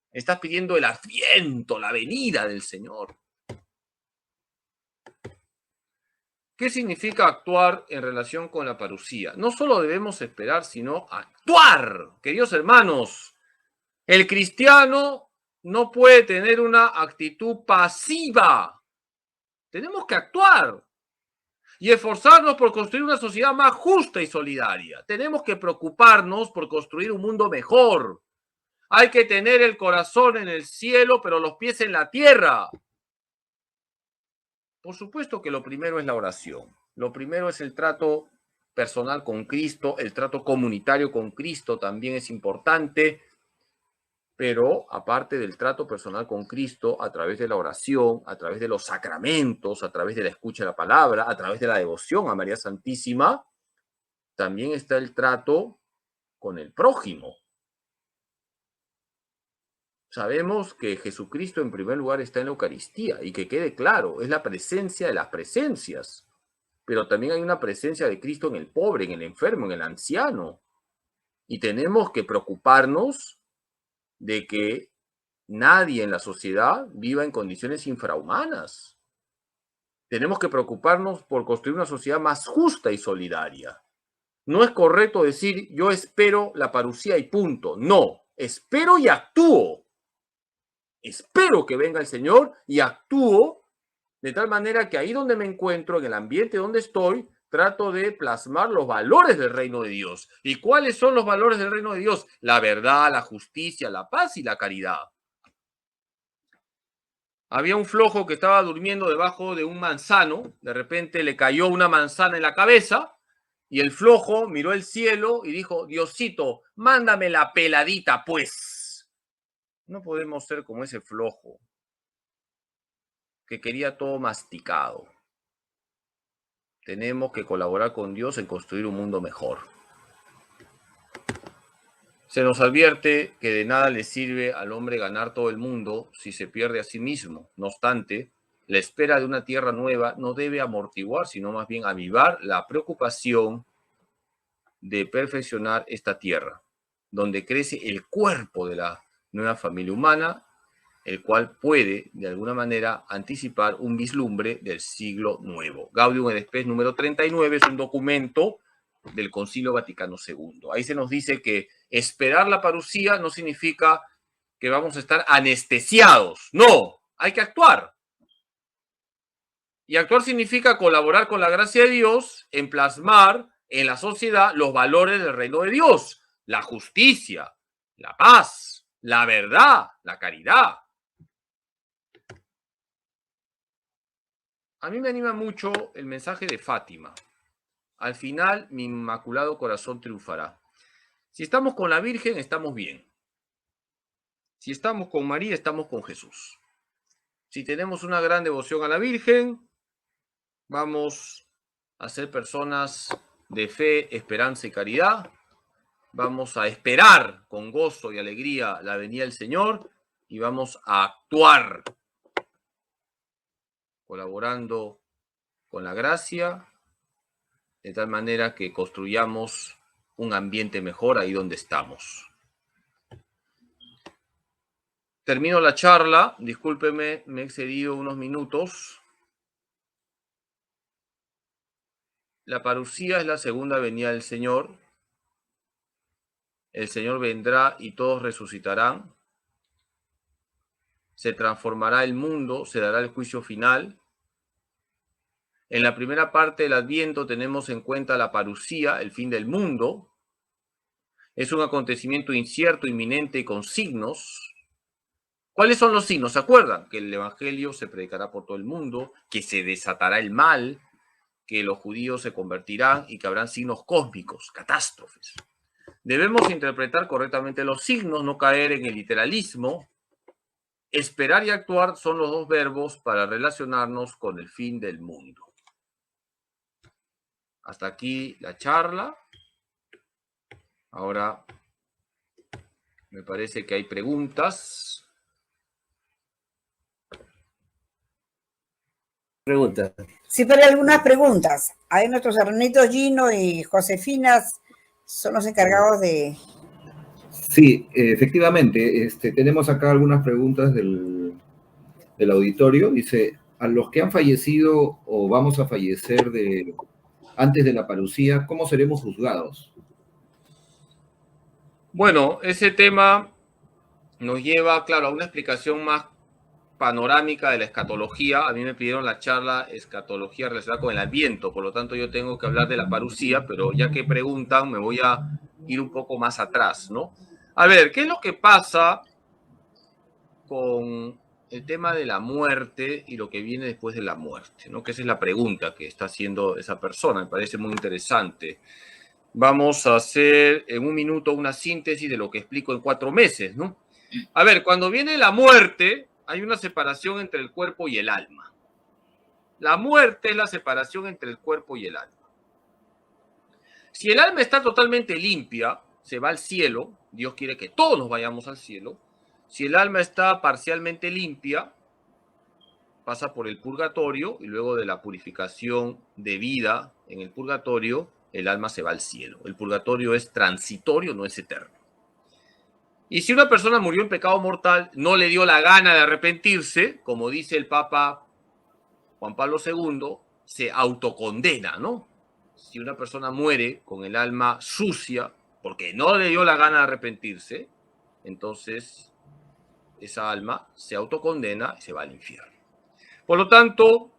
Estás pidiendo el adviento, la venida del Señor. ¿Qué significa actuar en relación con la parucía? No solo debemos esperar, sino actuar. Queridos hermanos, el cristiano no puede tener una actitud pasiva. Tenemos que actuar y esforzarnos por construir una sociedad más justa y solidaria. Tenemos que preocuparnos por construir un mundo mejor. Hay que tener el corazón en el cielo, pero los pies en la tierra. Por supuesto que lo primero es la oración. Lo primero es el trato personal con Cristo, el trato comunitario con Cristo también es importante, pero aparte del trato personal con Cristo, a través de la oración, a través de los sacramentos, a través de la escucha de la palabra, a través de la devoción a María Santísima, también está el trato con el prójimo. Sabemos que Jesucristo en primer lugar está en la Eucaristía y que quede claro, es la presencia de las presencias, pero también hay una presencia de Cristo en el pobre, en el enfermo, en el anciano. Y tenemos que preocuparnos de que nadie en la sociedad viva en condiciones infrahumanas. Tenemos que preocuparnos por construir una sociedad más justa y solidaria. No es correcto decir yo espero la parucía y punto. No, espero y actúo. Espero que venga el Señor y actúo de tal manera que ahí donde me encuentro, en el ambiente donde estoy, trato de plasmar los valores del reino de Dios. ¿Y cuáles son los valores del reino de Dios? La verdad, la justicia, la paz y la caridad. Había un flojo que estaba durmiendo debajo de un manzano. De repente le cayó una manzana en la cabeza y el flojo miró el cielo y dijo, Diosito, mándame la peladita, pues. No podemos ser como ese flojo que quería todo masticado. Tenemos que colaborar con Dios en construir un mundo mejor. Se nos advierte que de nada le sirve al hombre ganar todo el mundo si se pierde a sí mismo. No obstante, la espera de una tierra nueva no debe amortiguar, sino más bien avivar la preocupación de perfeccionar esta tierra, donde crece el cuerpo de la nueva familia humana, el cual puede, de alguna manera, anticipar un vislumbre del siglo nuevo. Gaudium et Spes número 39 es un documento del Concilio Vaticano II. Ahí se nos dice que esperar la parucía no significa que vamos a estar anestesiados. No, hay que actuar. Y actuar significa colaborar con la gracia de Dios en plasmar en la sociedad los valores del reino de Dios, la justicia, la paz, la verdad, la caridad. A mí me anima mucho el mensaje de Fátima. Al final, mi inmaculado corazón triunfará. Si estamos con la Virgen, estamos bien. Si estamos con María, estamos con Jesús. Si tenemos una gran devoción a la Virgen, vamos a ser personas de fe, esperanza y caridad. Vamos a esperar con gozo y alegría la venida del Señor y vamos a actuar colaborando con la gracia, de tal manera que construyamos un ambiente mejor ahí donde estamos. Termino la charla, discúlpeme, me he excedido unos minutos. La parusía es la segunda venida del Señor. El Señor vendrá y todos resucitarán. Se transformará el mundo, se dará el juicio final. En la primera parte del Adviento tenemos en cuenta la parusía, el fin del mundo. Es un acontecimiento incierto, inminente y con signos. ¿Cuáles son los signos? ¿Se acuerdan? Que el Evangelio se predicará por todo el mundo, que se desatará el mal, que los judíos se convertirán y que habrán signos cósmicos, catástrofes. Debemos interpretar correctamente los signos, no caer en el literalismo. Esperar y actuar son los dos verbos para relacionarnos con el fin del mundo. Hasta aquí la charla. Ahora me parece que hay preguntas. Pregunta. Sí, pero hay algunas preguntas. Hay nuestros hermanitos Gino y Josefina son los encargados de... Sí, efectivamente, tenemos acá algunas preguntas del auditorio. Dice, a los que han fallecido o vamos a fallecer antes de la parusía, ¿cómo seremos juzgados? Bueno, ese tema nos lleva, claro, a una explicación más panorámica de la escatología. A mí me pidieron la charla escatología relacionada con el Adviento, por lo tanto yo tengo que hablar de la parusía, pero ya que preguntan me voy a ir un poco más atrás, ¿no? A ver, ¿qué es lo que pasa con el tema de la muerte y lo que viene después de la muerte, ¿no? Que esa es la pregunta que está haciendo esa persona, me parece muy interesante. Vamos a hacer en un minuto una síntesis de lo que explico en 4 meses, ¿no? A ver, cuando viene la muerte, hay una separación entre el cuerpo y el alma. La muerte es la separación entre el cuerpo y el alma. Si el alma está totalmente limpia, se va al cielo. Dios quiere que todos nos vayamos al cielo. Si el alma está parcialmente limpia, pasa por el purgatorio y luego de la purificación de vida en el purgatorio, el alma se va al cielo. El purgatorio es transitorio, no es eterno. Y si una persona murió en pecado mortal, no le dio la gana de arrepentirse, como dice el Papa Juan Pablo II, se autocondena, ¿no? Si una persona muere con el alma sucia porque no le dio la gana de arrepentirse, entonces esa alma se autocondena y se va al infierno. Por lo tanto,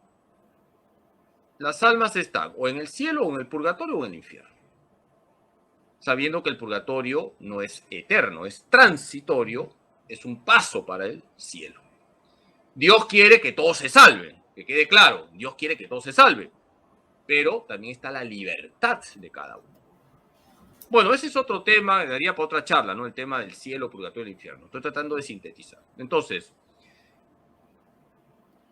las almas están o en el cielo, o en el purgatorio, o en el infierno. Sabiendo que el purgatorio no es eterno, es transitorio, es un paso para el cielo. Dios quiere que todos se salven, que quede claro, Dios quiere que todos se salven, pero también está la libertad de cada uno. Bueno, ese es otro tema, que daría para otra charla, ¿no? El tema del cielo, purgatorio y el infierno. Estoy tratando de sintetizar. Entonces,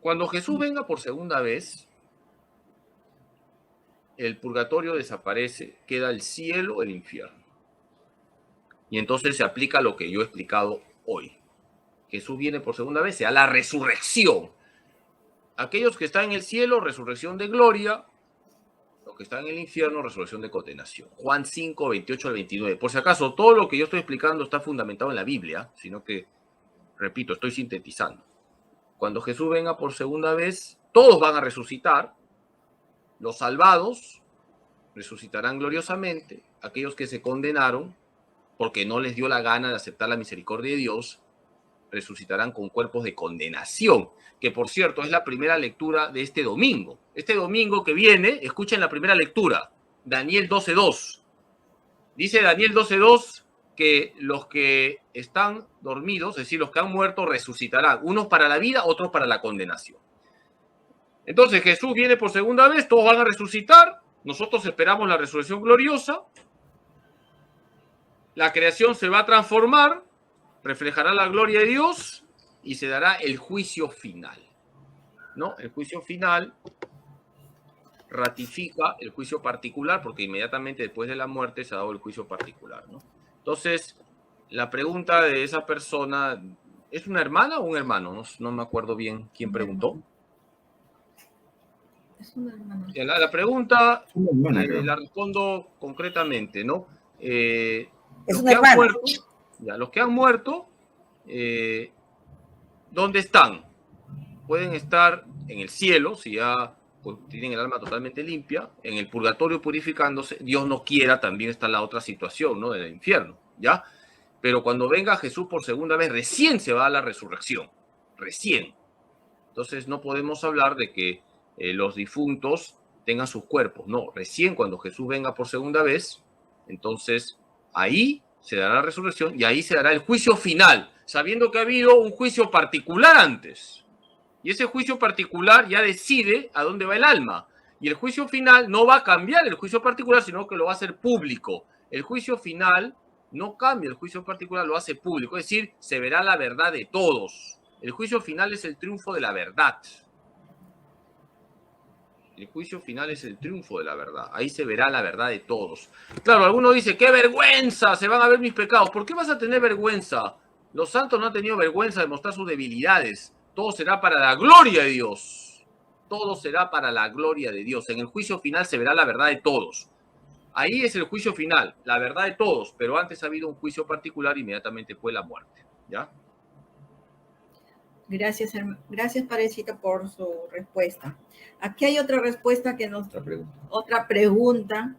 cuando Jesús venga por segunda vez, el purgatorio desaparece, queda el cielo, el infierno. Y entonces se aplica lo que yo he explicado hoy. Jesús viene por segunda vez, se da la resurrección. Aquellos que están en el cielo, resurrección de gloria. Los que están en el infierno, resurrección de condenación. Juan 5, 28 al 29. Por si acaso, todo lo que yo estoy explicando está fundamentado en la Biblia, sino que, repito, estoy sintetizando. Cuando Jesús venga por segunda vez, todos van a resucitar. Los salvados resucitarán gloriosamente. Aquellos que se condenaron porque no les dio la gana de aceptar la misericordia de Dios, resucitarán con cuerpos de condenación, que por cierto es la primera lectura de este domingo. Este domingo que viene, escuchen la primera lectura, Daniel 12:2. Dice Daniel 12:2 que los que están dormidos, es decir, los que han muerto, resucitarán, unos para la vida, otros para la condenación. Entonces Jesús viene por segunda vez, todos van a resucitar, nosotros esperamos la resurrección gloriosa, la creación se va a transformar, reflejará la gloria de Dios y se dará el juicio final, ¿no? El juicio final ratifica el juicio particular porque inmediatamente después de la muerte se ha dado el juicio particular, ¿no? Entonces, la pregunta de esa persona, ¿es una hermana o un hermano? No me acuerdo bien quién preguntó. Es una hermana. La pregunta la la respondo concretamente, ¿no? Es Los un que han hermano. muerto, los que han muerto, ¿dónde están? Pueden estar en el cielo, si ya pues tienen el alma totalmente limpia, en el purgatorio purificándose. Dios no quiera, también está la otra situación, ¿no? Del infierno, ¿ya? Pero cuando venga Jesús por segunda vez, recién se va a la resurrección, recién. Entonces no podemos hablar de que los difuntos tengan sus cuerpos, no, recién cuando Jesús venga por segunda vez, entonces ahí se dará la resurrección y ahí se dará el juicio final, sabiendo que ha habido un juicio particular antes. Y ese juicio particular ya decide a dónde va el alma. Y el juicio final no va a cambiar el juicio particular, sino que lo va a hacer público. El juicio final no cambia el juicio particular, lo hace público. Es decir, se verá la verdad de todos. El juicio final es el triunfo de la verdad. El juicio final es el triunfo de la verdad. Ahí se verá la verdad de todos. Claro, alguno dice, ¡qué vergüenza! Se van a ver mis pecados. ¿Por qué vas a tener vergüenza? Los santos no han tenido vergüenza de mostrar sus debilidades. Todo será para la gloria de Dios. Todo será para la gloria de Dios. En el juicio final se verá la verdad de todos. Ahí es el juicio final, la verdad de todos. Pero antes ha habido un juicio particular, inmediatamente fue la muerte. ¿Ya? Gracias, gracias, Padrecito, por su respuesta. Aquí hay otra respuesta que nos... Otra pregunta.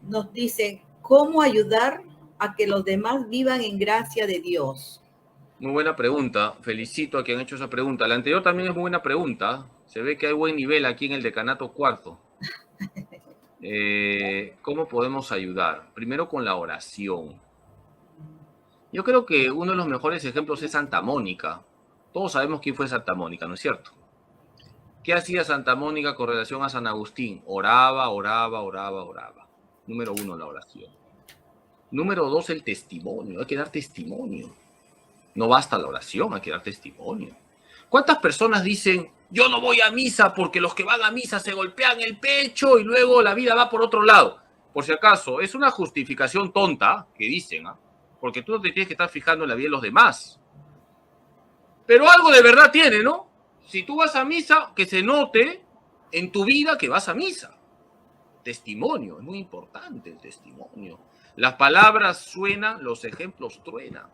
Nos dice, ¿cómo ayudar a que los demás vivan en gracia de Dios? Muy buena pregunta. Felicito a quien ha hecho esa pregunta. La anterior también es muy buena pregunta. Se ve que hay buen nivel aquí en el decanato cuarto. ¿Cómo podemos ayudar? Primero con la oración. Yo creo que uno de los mejores ejemplos es Santa Mónica. Todos sabemos quién fue Santa Mónica, ¿no es cierto? ¿Qué hacía Santa Mónica con relación a San Agustín? Oraba, oraba, oraba, oraba. Número 1, la oración. Número 2, el testimonio. Hay que dar testimonio. No basta la oración, hay que dar testimonio. ¿Cuántas personas dicen, yo no voy a misa porque los que van a misa se golpean el pecho y luego la vida va por otro lado? Por si acaso, es una justificación tonta que dicen, ¿ah? Porque tú no te tienes que estar fijando en la vida de los demás. Pero algo de verdad tiene, ¿no? Si tú vas a misa, que se note en tu vida que vas a misa. Testimonio, es muy importante el testimonio. Las palabras suenan, los ejemplos truenan.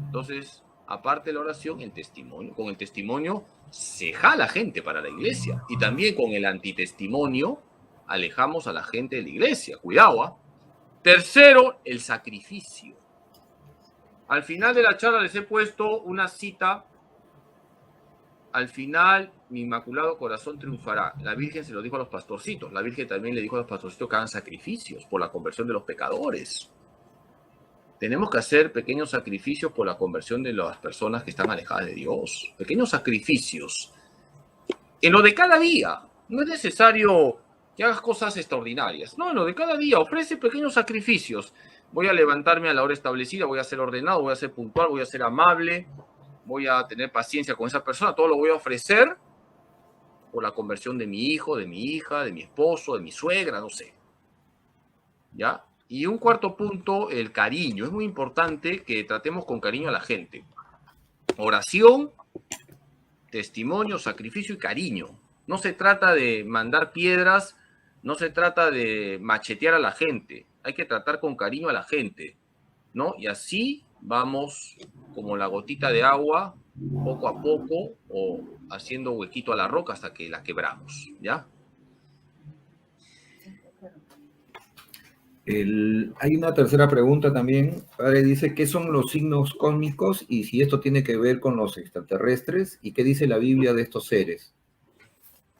Entonces, aparte de la oración, el testimonio. Con el testimonio se jala gente para la iglesia. Y también con el antitestimonio alejamos a la gente de la iglesia. Cuidado, ¿ah? Tercero, el sacrificio. Al final de la charla les he puesto una cita. Al final, mi inmaculado corazón triunfará. La Virgen se lo dijo a los pastorcitos. La Virgen también le dijo a los pastorcitos que hagan sacrificios por la conversión de los pecadores. Tenemos que hacer pequeños sacrificios por la conversión de las personas que están alejadas de Dios. Pequeños sacrificios. En lo de cada día. No es necesario que hagas cosas extraordinarias. No, en lo de cada día. Ofrece pequeños sacrificios. Voy a levantarme a la hora establecida, voy a ser ordenado, voy a ser puntual, voy a ser amable, voy a tener paciencia con esa persona. Todo lo voy a ofrecer por la conversión de mi hijo, de mi hija, de mi esposo, de mi suegra, no sé. ¿Ya? Y un cuarto punto, el cariño. Es muy importante que tratemos con cariño a la gente. Oración, testimonio, sacrificio y cariño. No se trata de mandar piedras, no se trata de machetear a la gente. Hay que tratar con cariño a la gente, ¿no? Y así vamos como la gotita de agua, poco a poco, o haciendo huequito a la roca hasta que la quebramos, ¿ya? Hay una tercera pregunta también. Padre, dice, ¿qué son los signos cósmicos y si esto tiene que ver con los extraterrestres? ¿Y qué dice la Biblia de estos seres?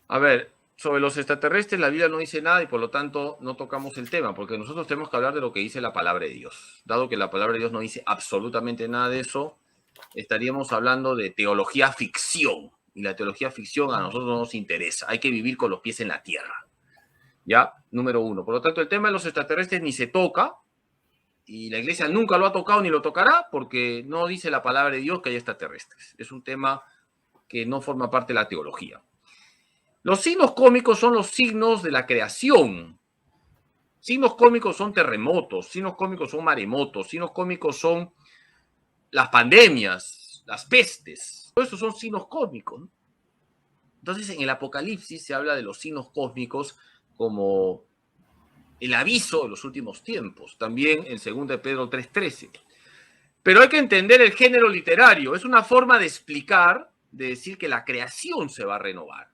A ver, sobre los extraterrestres la Biblia no dice nada y por lo tanto no tocamos el tema, porque nosotros tenemos que hablar de lo que dice la palabra de Dios. Dado que la palabra de Dios no dice absolutamente nada de eso, estaríamos hablando de teología ficción. Y la teología ficción a nosotros no nos interesa. Hay que vivir con los pies en la tierra. ¿Ya? Número 1. Por lo tanto, el tema de los extraterrestres ni se toca, y la iglesia nunca lo ha tocado ni lo tocará, porque no dice la palabra de Dios que hay extraterrestres. Es un tema que no forma parte de la teología. Los signos cósmicos son los signos de la creación. Signos cósmicos son terremotos, signos cósmicos son maremotos, signos cósmicos son las pandemias, las pestes. Todo eso son signos cósmicos, ¿no? Entonces, en el Apocalipsis se habla de los signos cósmicos como el aviso de los últimos tiempos. También en 2 de Pedro 3:13. Pero hay que entender el género literario. Es una forma de explicar de decir que la creación se va a renovar.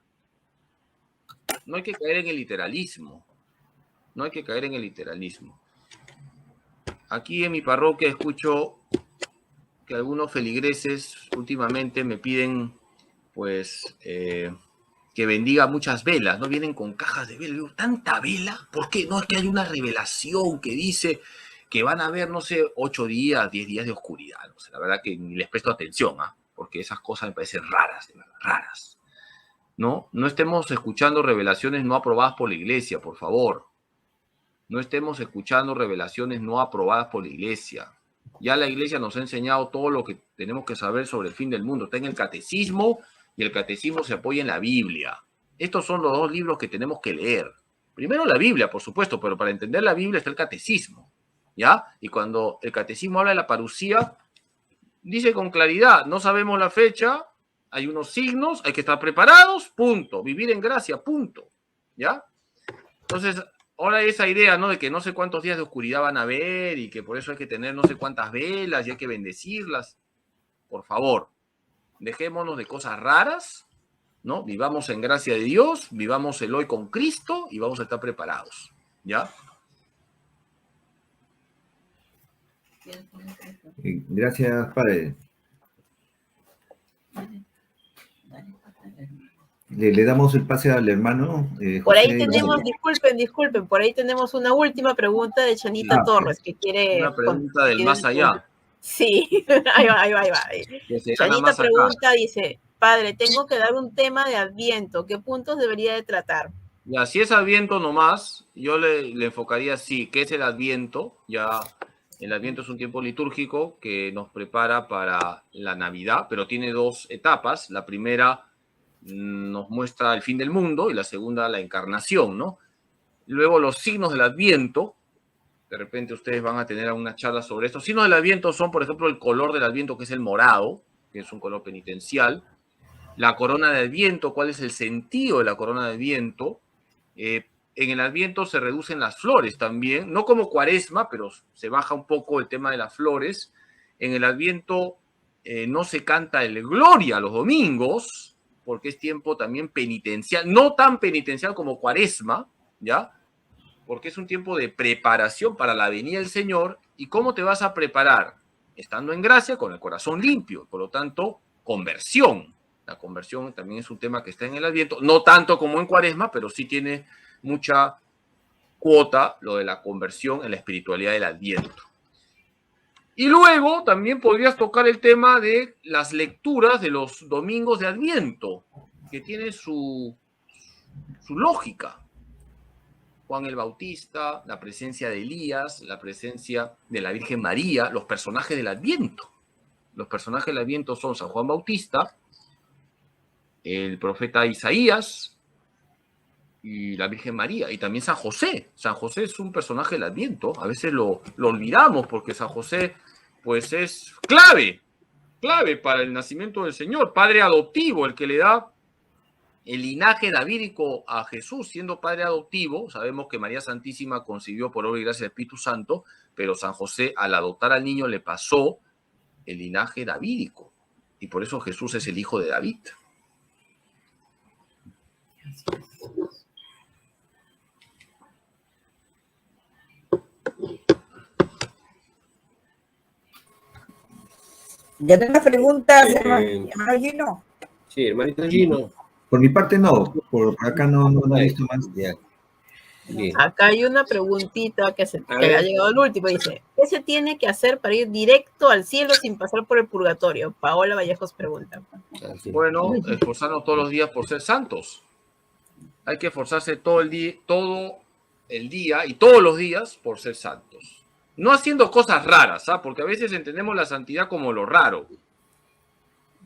No hay que caer en el literalismo. No hay que caer en el literalismo. Aquí en mi parroquia escucho que algunos feligreses últimamente me piden, pues, que bendiga muchas velas, ¿no? Vienen con cajas de velas. Digo, ¿tanta vela? ¿Por qué? No, es que hay una revelación que dice que van a haber, no sé, 8 días, 10 días de oscuridad. No sé, la verdad que ni les presto atención, ¿ah? Porque esas cosas me parecen raras, de verdad, raras. ¿No? No estemos escuchando revelaciones no aprobadas por la iglesia, por favor. No estemos escuchando revelaciones no aprobadas por la iglesia. Ya la iglesia nos ha enseñado todo lo que tenemos que saber sobre el fin del mundo. Está en el catecismo y el catecismo se apoya en la Biblia. Estos son los 2 libros que tenemos que leer. Primero la Biblia, por supuesto, pero para entender la Biblia está el catecismo, ¿ya? Y cuando el catecismo habla de la parucía, dice con claridad, no sabemos la fecha, hay unos signos, hay que estar preparados, punto. Vivir en gracia, punto, ¿ya? Entonces, ahora esa idea, ¿no? De que no sé cuántos días de oscuridad van a haber y que por eso hay que tener no sé cuántas velas y hay que bendecirlas. Por favor, dejémonos de cosas raras, ¿no? Vivamos en gracia de Dios, vivamos el hoy con Cristo y vamos a estar preparados, ¿ya? Gracias, padre. Le damos el pase al hermano. Por ahí José. tenemos, disculpen, por ahí tenemos una última pregunta de Chanita Torres que quiere... Una pregunta del más allá. Sí, ahí va. Que se gana Chanita más acá. pregunta, dice, padre, tengo que dar un tema de Adviento, ¿qué puntos debería de tratar? Ya, si es Adviento nomás, yo le enfocaría así, ¿qué es el Adviento? Ya, el Adviento es un tiempo litúrgico que nos prepara para la Navidad, pero tiene 2 etapas. La primera nos muestra el fin del mundo y la segunda la encarnación, ¿no? Luego los signos del Adviento, de repente ustedes van a tener una charla sobre esto. Signos del Adviento son, por ejemplo, el color del Adviento, que es el morado, que es un color penitencial. La corona de Adviento, ¿cuál es el sentido de la corona de Adviento? En el Adviento se reducen las flores también, no como Cuaresma, pero se baja un poco el tema de las flores. En el Adviento no se canta el Gloria los domingos, porque es tiempo también penitencial, no tan penitencial como Cuaresma, ¿ya? Porque es un tiempo de preparación para la venida del Señor. ¿Y cómo te vas a preparar? Estando en gracia, con el corazón limpio. Por lo tanto, conversión. La conversión también es un tema que está en el Adviento, no tanto como en Cuaresma, pero sí tiene mucha cuota lo de la conversión en la espiritualidad del Adviento. Y luego también podrías tocar el tema de las lecturas de los domingos de Adviento, que tiene su lógica. Juan el Bautista, la presencia de Elías, la presencia de la Virgen María, los personajes del Adviento. Los personajes del Adviento son San Juan Bautista, el profeta Isaías y la Virgen María, y también San José. San José es un personaje del Adviento, a veces lo olvidamos porque San José pues es clave para el nacimiento del Señor, padre adoptivo, el que le da el linaje davídico a Jesús, siendo padre adoptivo. Sabemos que María Santísima concibió por obra y gracia del Espíritu Santo, pero San José al adoptar al niño le pasó el linaje davídico, y por eso Jesús es el hijo de David. ¿Ya tengo preguntas, hermano Gino? Sí, hermanito Gino. Por mi parte no, por acá no he visto más. Ya. Bien. Acá hay una preguntita que ha llegado al último. Dice, ¿qué se tiene que hacer para ir directo al cielo sin pasar por el purgatorio? Paola Vallejos pregunta. Bueno, esforzarnos todos los días por ser santos. Hay que esforzarse todo el día y todos los días por ser santos. No haciendo cosas raras, ¿sabes? Porque a veces entendemos la santidad como lo raro.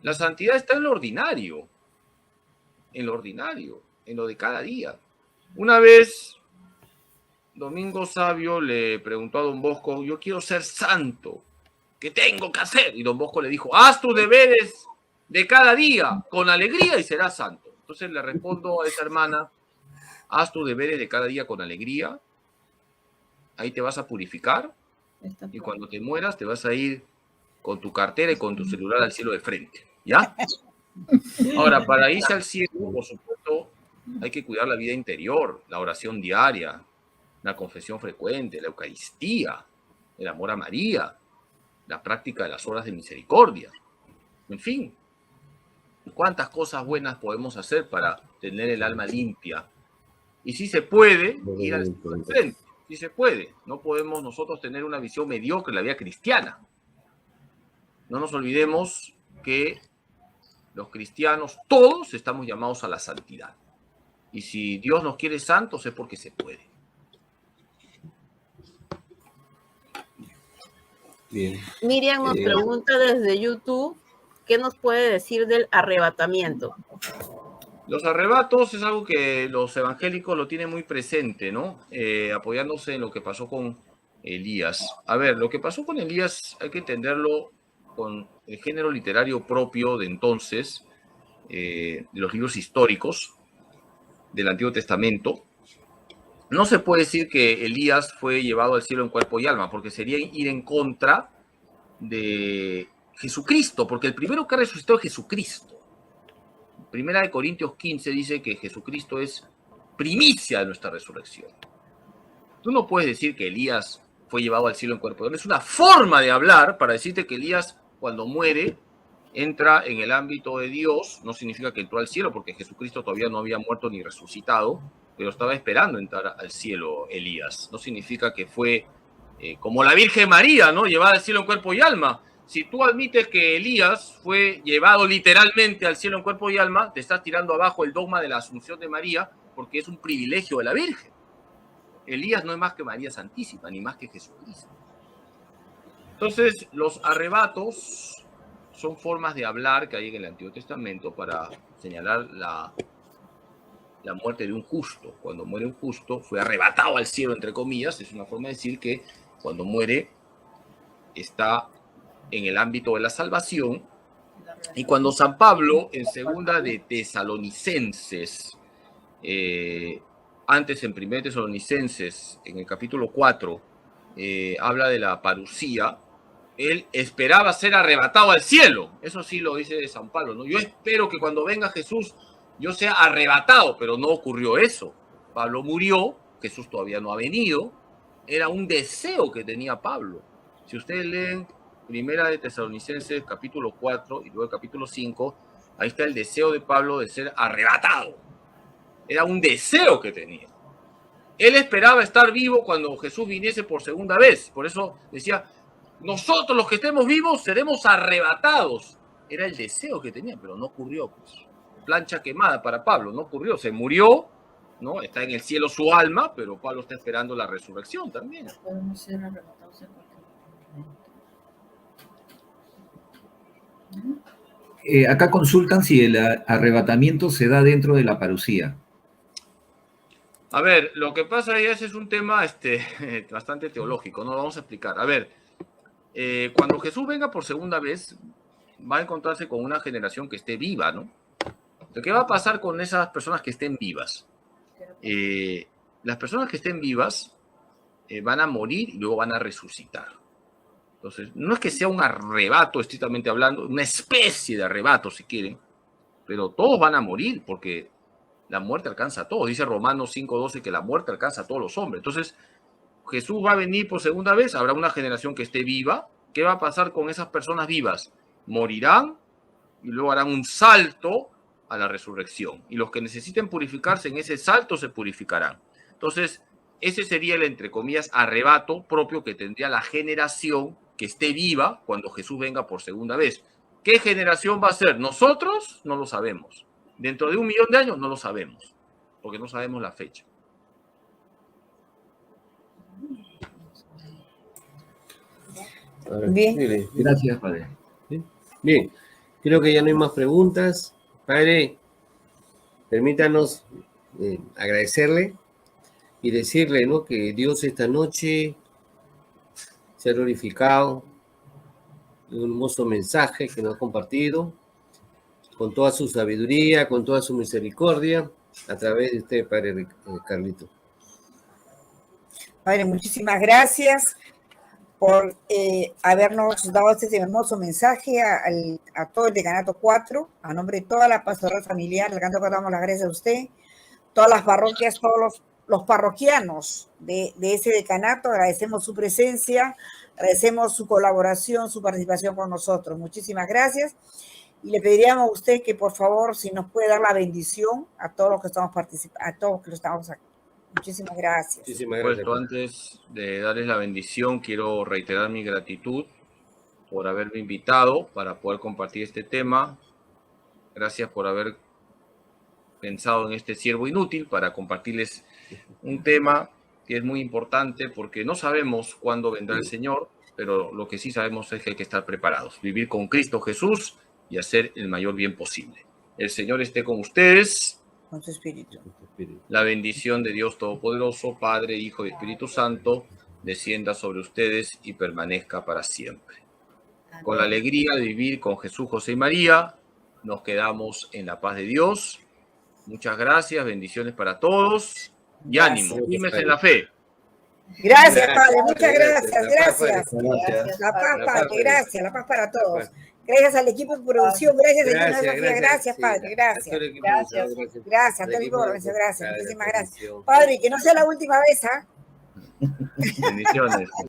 La santidad está en lo ordinario. En lo de cada día. Una vez, Domingo Sabio le preguntó a Don Bosco, yo quiero ser santo, ¿qué tengo que hacer? Y Don Bosco le dijo, haz tus deberes de cada día con alegría y serás santo. Entonces le respondo a esa hermana, haz tus deberes de cada día con alegría, ahí te vas a purificar, y cuando te mueras te vas a ir con tu cartera y con tu celular al cielo de frente, ¿ya? Ahora, para irse al cielo, por supuesto, hay que cuidar la vida interior, la oración diaria, la confesión frecuente, la Eucaristía, el amor a María, la práctica de las obras de misericordia. En fin, cuántas cosas buenas podemos hacer para tener el alma limpia. Y si se puede ir al frente, si se puede. No podemos nosotros tener una visión mediocre de la vida cristiana. No nos olvidemos que los cristianos, todos estamos llamados a la santidad. Y si Dios nos quiere santos es porque se puede. Bien. Miriam nos pregunta desde YouTube, ¿qué nos puede decir del arrebatamiento? Los arrebatos es algo que los evangélicos lo tienen muy presente, ¿no? Apoyándose en lo que pasó con Elías. A ver, lo que pasó con Elías hay que entenderlo con el género literario propio de entonces, de los libros históricos del Antiguo Testamento. No se puede decir que Elías fue llevado al cielo en cuerpo y alma, porque sería ir en contra de Jesucristo, porque el primero que resucitó es Jesucristo. Primera de Corintios 15 dice que Jesucristo es primicia de nuestra resurrección. Tú no puedes decir que Elías fue llevado al cielo en cuerpo y alma. Es una forma de hablar para decirte que Elías, cuando muere, entra en el ámbito de Dios. No significa que entró al cielo, porque Jesucristo todavía no había muerto ni resucitado, pero estaba esperando entrar al cielo Elías. No significa que fue como la Virgen María, ¿no? Llevada al cielo en cuerpo y alma. Si tú admites que Elías fue llevado literalmente al cielo en cuerpo y alma, te estás tirando abajo el dogma de la Asunción de María, porque es un privilegio de la Virgen. Elías no es más que María Santísima, ni más que Jesucristo. Entonces, los arrebatos son formas de hablar que hay en el Antiguo Testamento para señalar la muerte de un justo. Cuando muere un justo, fue arrebatado al cielo, entre comillas. Es una forma de decir que cuando muere está en el ámbito de la salvación. Y cuando San Pablo, en segunda de Tesalonicenses, antes en primera de Tesalonicenses, en el capítulo 4, habla de la parusía, él esperaba ser arrebatado al cielo. Eso sí lo dice San Pablo, ¿no? Yo espero que cuando venga Jesús yo sea arrebatado, pero no ocurrió eso. Pablo murió, Jesús todavía no ha venido. Era un deseo que tenía Pablo. Si ustedes leen Primera de Tesalonicenses, capítulo 4 y luego el capítulo 5, ahí está el deseo de Pablo de ser arrebatado. Era un deseo que tenía. Él esperaba estar vivo cuando Jesús viniese por segunda vez. Por eso decía, nosotros los que estemos vivos seremos arrebatados. Era el deseo que tenía, pero no ocurrió, pues. Plancha quemada para Pablo, no ocurrió, se murió, ¿no? Está en el cielo su alma, pero Pablo está esperando la resurrección también. Podemos ser arrebatados en cualquier... Acá consultan si el arrebatamiento se da dentro de la parusía. A ver, lo que pasa ahí es un tema bastante teológico, no lo vamos a explicar. A ver, cuando Jesús venga por segunda vez, va a encontrarse con una generación que esté viva, ¿no? ¿Qué va a pasar con esas personas que estén vivas? Las personas que estén vivas van a morir y luego van a resucitar. Entonces, no es que sea un arrebato, estrictamente hablando, una especie de arrebato, si quieren, pero todos van a morir porque la muerte alcanza a todos. Dice Romanos 5:12 que la muerte alcanza a todos los hombres. Entonces, Jesús va a venir por segunda vez, habrá una generación que esté viva. ¿Qué va a pasar con esas personas vivas? Morirán y luego harán un salto a la resurrección. Y los que necesiten purificarse en ese salto se purificarán. Entonces, ese sería el, entre comillas, arrebato propio que tendría la generación que esté viva cuando Jesús venga por segunda vez. ¿Qué generación va a ser? ¿Nosotros? No lo sabemos. ¿Dentro de 1.000.000 de años? No lo sabemos, porque no sabemos la fecha. Bien. Gracias, padre. Bien, creo que ya no hay más preguntas. Padre, permítanos agradecerle y decirle, ¿no?, que Dios esta noche se ha glorificado en un hermoso mensaje que nos ha compartido con toda su sabiduría, con toda su misericordia, a través de usted, Padre Carlito. Padre, muchísimas gracias por habernos dado este hermoso mensaje a todo el Decanato 4, a nombre de toda la pastoral familiar. El Decanato 4 damos las gracias a usted, todas las parroquias, todos los parroquianos de ese decanato. Agradecemos su presencia, agradecemos su colaboración, su participación con nosotros. Muchísimas gracias. Y le pediríamos a usted que, por favor, si nos puede dar la bendición a todos los que estamos participando, a todos los que estamos aquí. Muchísimas gracias. Muchísimas gracias. Puesto, antes de darles la bendición, quiero reiterar mi gratitud por haberme invitado para poder compartir este tema. Gracias por haber pensado en este siervo inútil para compartirles un tema que es muy importante porque no sabemos cuándo vendrá el Señor, pero lo que sí sabemos es que hay que estar preparados, vivir con Cristo Jesús y hacer el mayor bien posible. El Señor esté con ustedes. Con su espíritu. La bendición de Dios Todopoderoso, Padre, Hijo y Espíritu Santo, descienda sobre ustedes y permanezca para siempre. Con la alegría de vivir con Jesús, José y María, nos quedamos en la paz de Dios. Muchas gracias, bendiciones para todos y ánimo, firmes en la fe. Gracias, Padre, muchas gracias, gracias. Gracias. La paz, Padre, gracias, la paz para todos. Gracias al equipo de producción, gracias, Padre, gracias. Gracias, a todo el equipo de producción, gracias, muchísimas gracias. Padre, que no sea la última vez, ¿ah? Bendiciones.